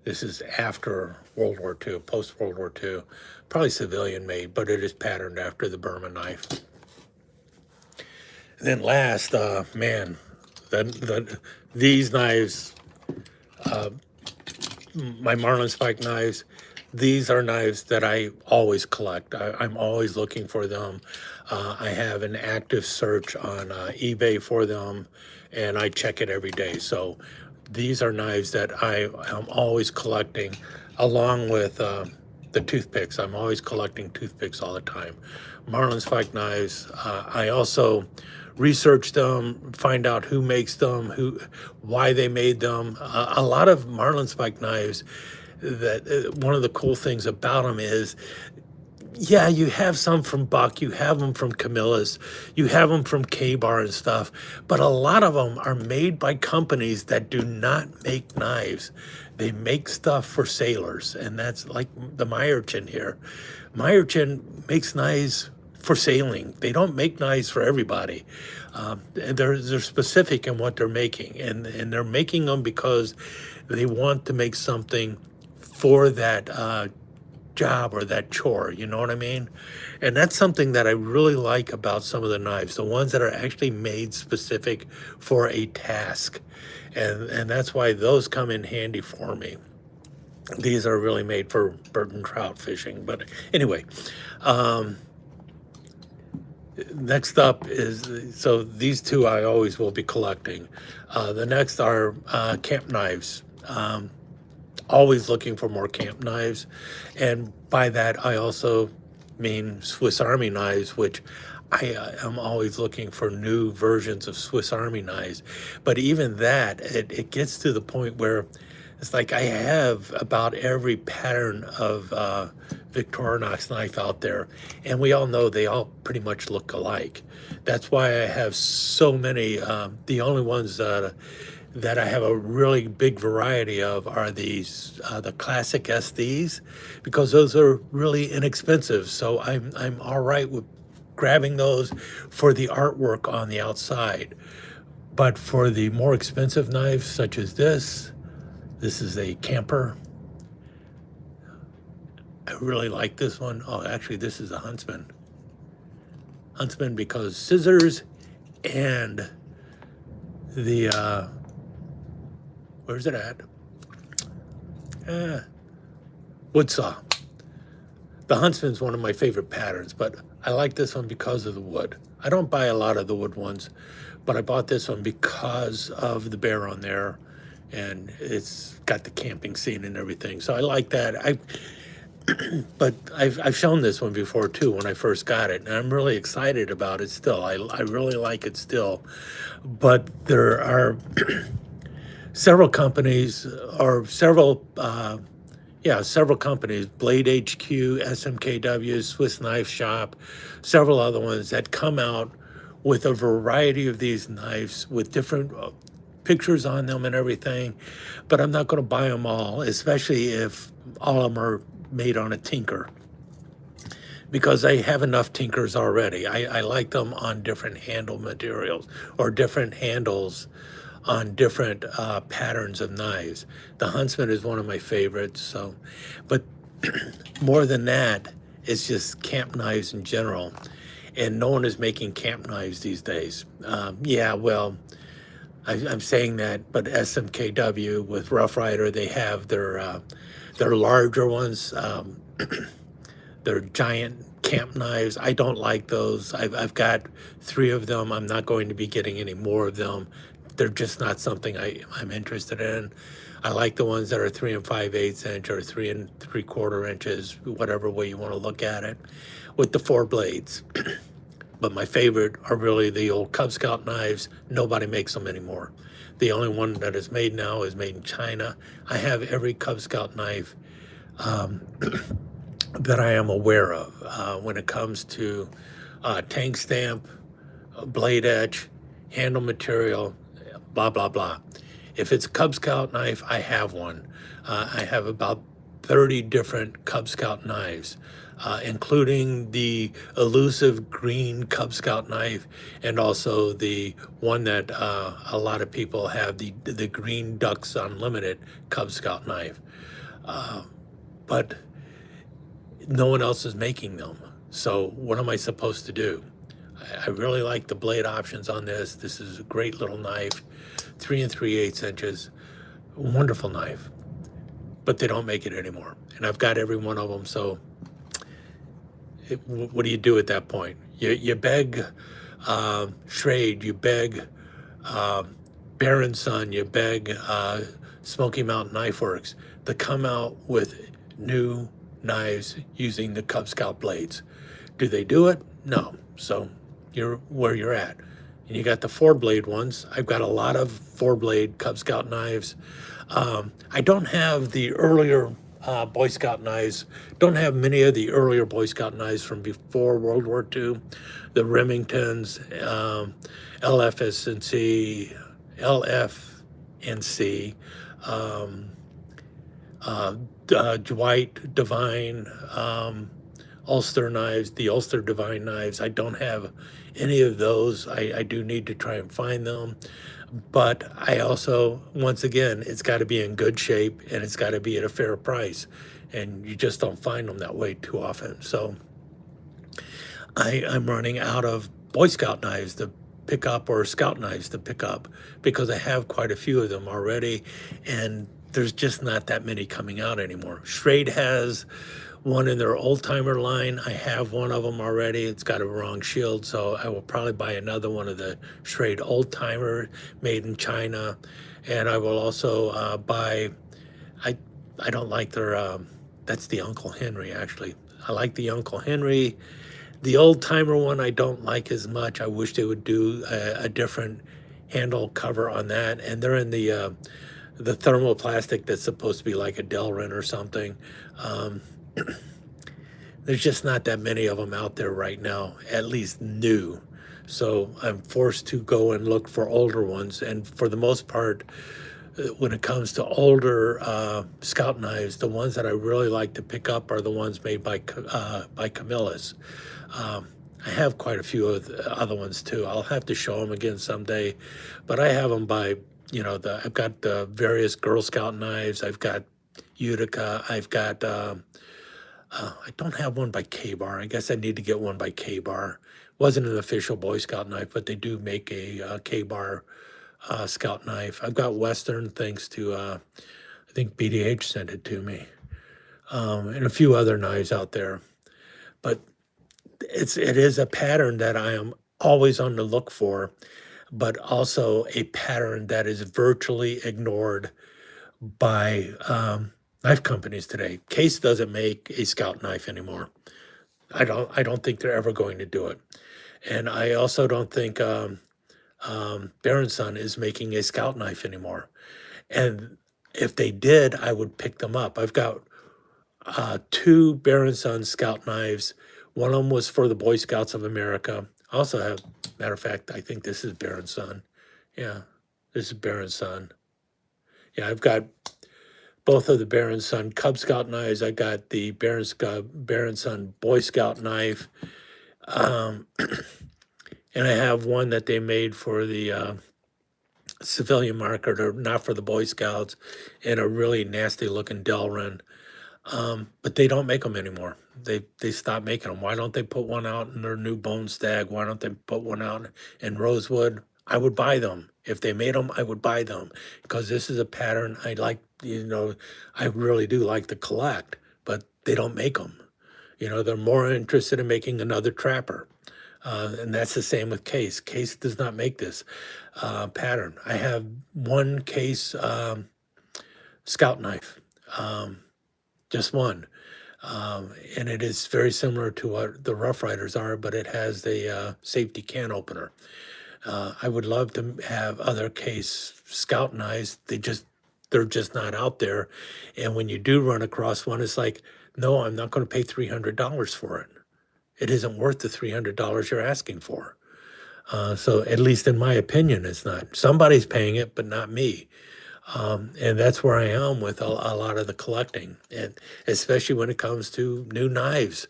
This is after World War II, post-World War II, probably civilian made, but it is patterned after the Burma knife. And then last, man, these knives, my Marlin spike knives, these are knives that I always collect. I'm always looking for them. I have an active search on eBay for them, and I check it every day. So these are knives that I am always collecting, along with the toothpicks. I'm always collecting toothpicks all the time. Marlin spike knives, I also research them, find out who makes them, why they made them. A lot of Marlin spike knives, that one of the cool things about them is, yeah, you have some from Buck, you have them from Camilla's, you have them from K-Bar and stuff, but a lot of them are made by companies that do not make knives. They make stuff for sailors, and that's like the Meyerchen here. Meyerchen makes knives for sailing. They don't make knives for everybody. They're specific in what they're making, and they're making them because they want to make something for that job or that chore, you know what I mean? And that's something that I really like about some of the knives, the ones that are actually made specific for a task. And that's why those come in handy for me. These are really made for bird and trout fishing. But anyway, next up is, so these two I always will be collecting. The next are camp knives. Always looking for more camp knives. And by that, I also mean Swiss Army knives, which I am always looking for new versions of Swiss Army knives. But even that, it gets to the point where it's like I have about every pattern of Victorinox knife out there, and we all know they all pretty much look alike. That's why I have so many. The only ones that I have a really big variety of are these the classic SDs, because those are really inexpensive. So I'm all right with grabbing those for the artwork on the outside. But for the more expensive knives, such as this is a camper. I really like this one. Oh, actually, this is a Huntsman. Huntsman, because scissors and the where's it at? Wood saw. The Huntsman's one of my favorite patterns, but I like this one because of the wood. I don't buy a lot of the wood ones, but I bought this one because of the bear on there, and it's got the camping scene and everything. So I like that. But I've shown this one before too when I first got it, and I'm really excited about it still. I really like it still. But there are several companies, or several companies, Blade HQ, SMKW, Swiss Knife Shop, several other ones that come out with a variety of these knives with different pictures on them and everything. But I'm not going to buy them all, especially if all of them are made on a tinker, because I have enough tinkers already. I like them on different handle materials, or different handles on different patterns of knives. The Huntsman is one of my favorites. So, but more than that, it's just camp knives in general. and no one is making camp knives these days. Yeah, well, I'm saying that, but SMKW with Rough Rider, they have their larger ones. They're giant camp knives. I don't like those. I've got three of them. I'm not going to be getting any more of them. They're just not something I'm interested in. I like the ones that are 3 5/8 inch or 3 3/4 inches, whatever way you want to look at it, with the 4 blades. But my favorite are really the old Cub Scout knives. Nobody makes them anymore. The only one that is made now is made in China. I have every Cub Scout knife that I am aware of when it comes to tank stamp, blade edge, handle material, blah, blah, blah. If it's a Cub Scout knife, I have one. I have about 30 different Cub Scout knives, including the elusive green Cub Scout knife and also the one that a lot of people have, the Green Ducks Unlimited Cub Scout knife. But no one else is making them. So what am I supposed to do? I really like the blade options on this. This is a great little knife, 3 3/8 inches, wonderful knife, but they don't make it anymore. And I've got every one of them. So what do you do at that point? You beg Schrade, you beg Baron Son, you beg Smoky Mountain Knife Works to come out with new knives using the Cub Scout blades. Do they do it? No. So you're where you're at. And you got the 4 blade ones. I've got a lot of 4 blade Cub Scout knives. I don't have the earlier Boy Scout knives. Don't have many of the earlier Boy Scout knives from before World War II. The Remingtons, LFSNC, LFNC, Dwight Divine, Ulster knives, the Ulster Divine knives. I don't have any of those. I do need to try and find them. But I also, once again, it's got to be in good shape and it's got to be at a fair price. And you just don't find them that way too often. So I'm running out of Boy Scout knives to pick up or Scout knives to pick up because I have quite a few of them already. And there's just not that many coming out anymore. Schrade has one in their old timer line. I have one of them already. It's got a wrong shield, so I will probably buy another one of the Schrade old timer made in China. And I will also buy, I don't like their, that's the Uncle Henry actually. I like the Uncle Henry. The old timer one I don't like as much. I wish they would do a different handle cover on that. And they're in the thermoplastic that's supposed to be like a Delrin or something. There's just not that many of them out there right now, at least new. So I'm forced to go and look for older ones. And for the most part, when it comes to older Scout knives, the ones that I really like to pick up are the ones made by Camillus. I have quite a few of the other ones too. I'll have to show them again someday, but I have them by, I've got the various Girl Scout knives. I've got Utica. I've got, I don't have one by K-Bar. I guess I need to get one by K-Bar. Wasn't an official Boy Scout knife, but they do make a K-Bar Scout knife. I've got Western thanks to, I think BDH sent it to me, and a few other knives out there. But it is a pattern that I am always on the look for, but also a pattern that is virtually ignored by knife companies today. Case doesn't make a Scout knife anymore. I don't think they're ever going to do it, and I also don't think Baron Son is making a Scout knife anymore. And if they did, I would pick them up. I've got 2 Baron Son Scout knives. One of them was for the Boy Scouts of America. I also have, matter of fact, I think this is Baron Son. Yeah, this is Baron Son. Yeah, I've got both of the Baron Son Cub Scout knives. I got the Baron Son Boy Scout knife. And I have one that they made for the civilian market, or not for the Boy Scouts, in a really nasty looking Delrin. but they don't make them anymore. They stopped making them. Why don't they put one out in their new bone stag? Why don't they put one out in rosewood? I would buy them. If they made them, I would buy them because this is a pattern I like, I really do like to collect, but they don't make them. They're more interested in making another trapper. And that's the same with Case. Case does not make this pattern. I have one Case scout knife, just one. And it is very similar to what the Rough Riders are, but it has the safety can opener. I would love to have other Case scout knives. They're just not out there. And when you do run across one, it's like, no, I'm not going to pay $300 for it. It isn't worth the $300 you're asking for. So at least in my opinion, it's not. Somebody's paying it, but not me. And that's where I am with a lot of the collecting, and especially when it comes to new knives.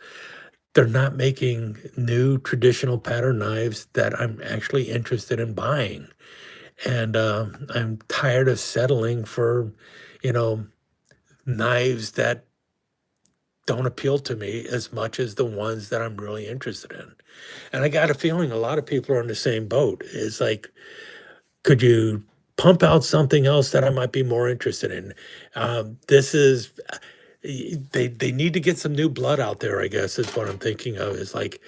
They're not making new traditional pattern knives that I'm actually interested in buying. And I'm tired of settling for, you know, knives that don't appeal to me as much as the ones that I'm really interested in. And I got a feeling a lot of people are in the same boat. It's like, could you pump out something else that I might be more interested in? This is they need to get some new blood out there, I guess is what I'm thinking of. Is like,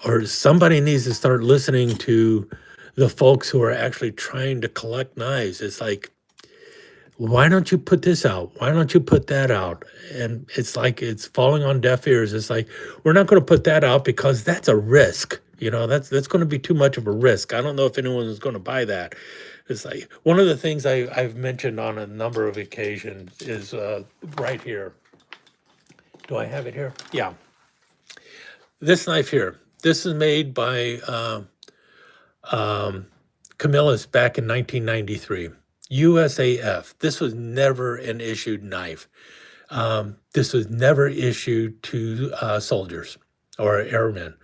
or somebody needs to start listening to the folks who are actually trying to collect knives. It's like, why don't you put this out? Why don't you put that out? And it's like it's falling on deaf ears. It's like, we're not going to put that out because that's a risk. That's going to be too much of a risk. I don't know if anyone is going to buy that. It's like one of the things I've mentioned on a number of occasions is right here. Do I have it here? Yeah, this knife here. This is made by Camillus back in 1993. USAF. This was never an issued knife. This was never issued to soldiers or airmen.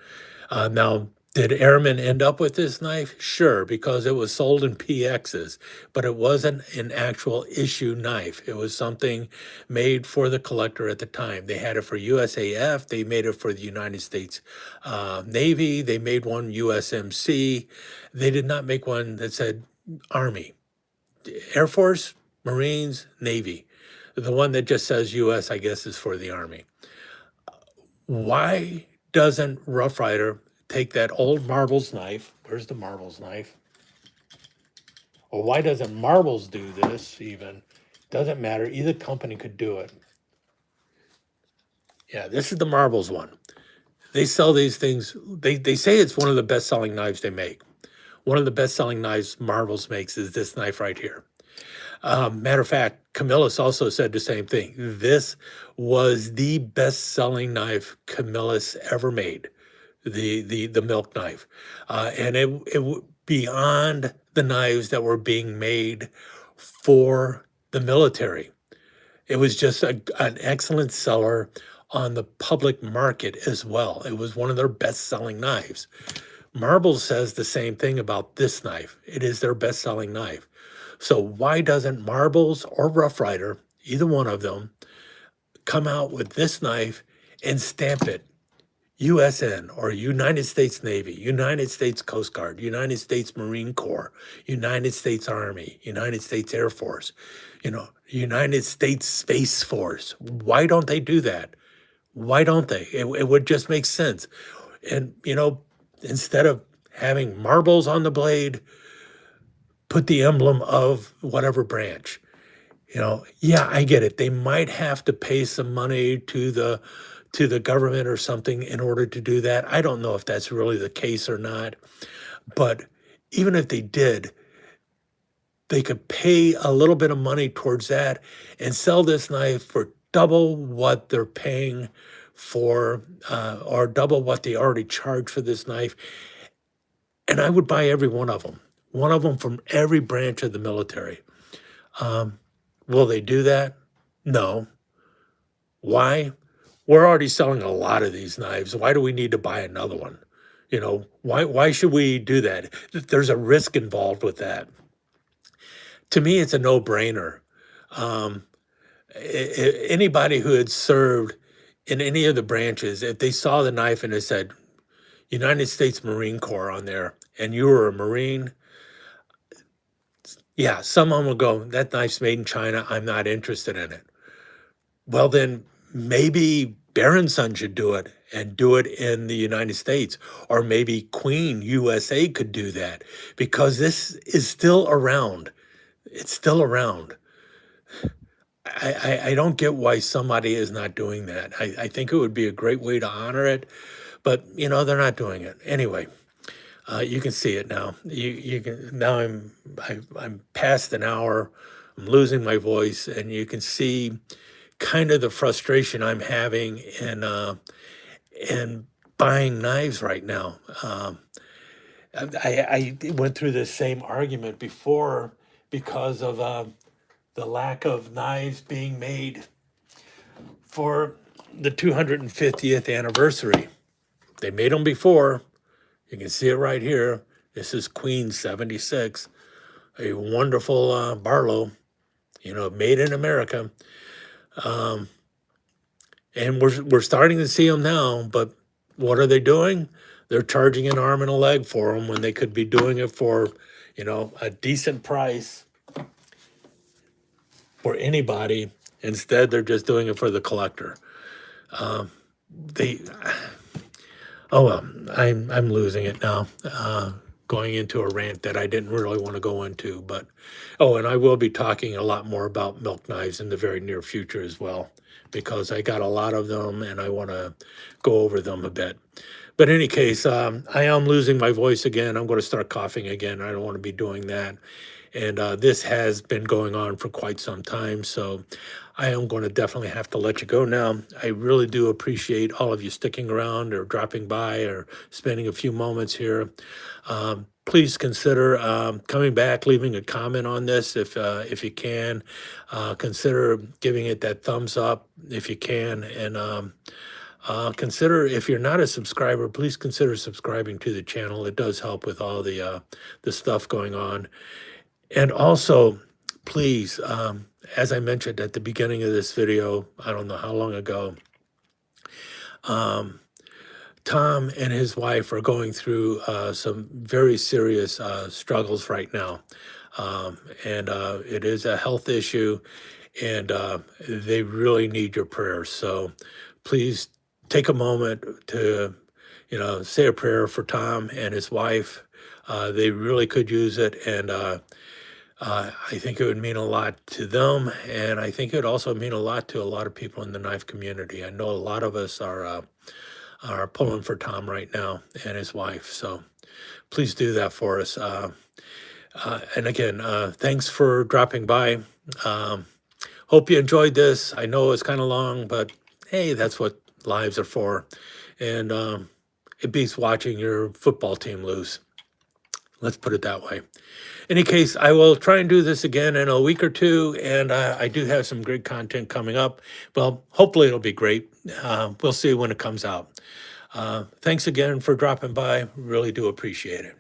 Now, did airmen end up with this knife? Sure, because it was sold in PXs, but it wasn't an actual issue knife. It was something made for the collector at the time. They had it for USAF. They made it for the United States Navy. They made one USMC. They did not make one that said Army. Air Force, Marines, Navy. The one that just says US, I guess, is for the Army. Why doesn't Rough Rider take that old Marbles knife? Where's the Marbles knife? Or why doesn't Marbles do this even? Doesn't matter. Either company could do it. Yeah, this is the Marbles one. They sell these things. They say it's one of the best selling knives they make. One of the best selling knives Marbles makes is this knife right here. Matter of fact, Camillus also said the same thing. This was the best-selling knife Camillus ever made, the milk knife, and it beyond the knives that were being made for the military. It was just an excellent seller on the public market as well. It was one of their best-selling knives. Marble says the same thing about this knife. It is their best-selling knife. So why doesn't Marbles or Rough Rider, either one of them, come out with this knife and stamp it USN or United States Navy, United States Coast Guard, United States Marine Corps, United States Army, United States Air Force, United States Space Force? Why don't they do that? Why don't they? It would just make sense. And, instead of having marbles on the blade, put the emblem of whatever branch. Yeah, I get it. They might have to pay some money to the government or something in order to do that. I don't know if that's really the case or not. But even if they did, they could pay a little bit of money towards that and sell this knife for double what they're paying for, or double what they already charge for this knife. And I would buy every one of them from every branch of the military. Will they do that? No. Why? We're already selling a lot of these knives. Why do we need to buy another one? Why should we do that? There's a risk involved with that. To me, it's a no-brainer. Anybody who had served in any of the branches, if they saw the knife and it said United States Marine Corps on there, and you were a Marine, yeah, some of them will go, that knife's made in China. I'm not interested in it. Well, then maybe Berenson should do it and do it in the United States, or maybe Queen USA could do that because this is still around. It's still around. I don't get why somebody is not doing that. I think it would be a great way to honor it, but they're not doing it anyway. You can see it now. You can now. I'm past an hour. I'm losing my voice, and you can see kind of the frustration I'm having in buying knives right now. I went through this same argument before because of the lack of knives being made for the 250th anniversary. They made them before. You can see it right here. This is Queen 76, a wonderful Barlow, made in America. And we're starting to see them now, but what are they doing? They're charging an arm and a leg for them when they could be doing it for, a decent price for anybody. Instead, they're just doing it for the collector. They, oh well, I'm losing it now. Going into a rant that I didn't really want to go into, but and I will be talking a lot more about milk knives in the very near future as well, because I got a lot of them and I want to go over them a bit. But in any case, I am losing my voice again. I'm going to start coughing again. I don't want to be doing that. And this has been going on for quite some time. So I am going to definitely have to let you go now. I really do appreciate all of you sticking around or dropping by or spending a few moments here. Please consider coming back, leaving a comment on this if you can. Consider giving it that thumbs up if you can. And consider, if you're not a subscriber, please consider subscribing to the channel. It does help with all the stuff going on. And also, please, as I mentioned at the beginning of this video, I don't know how long ago, Tom and his wife are going through some very serious struggles right now. And it is a health issue, and they really need your prayers. So please take a moment to, say a prayer for Tom and his wife. They really could use it, and I think it would mean a lot to them, and I think it would also mean a lot to a lot of people in the knife community. I know a lot of us are pulling for Tom right now and his wife, so please do that for us. And again, thanks for dropping by. Hope you enjoyed this. I know it's kind of long, but hey, that's what lives are for. And it beats watching your football team lose. Let's put it that way. In any case, I will try and do this again in a week or two, and I do have some great content coming up. Well, hopefully it'll be great. We'll see when it comes out. Thanks again for dropping by. Really do appreciate it.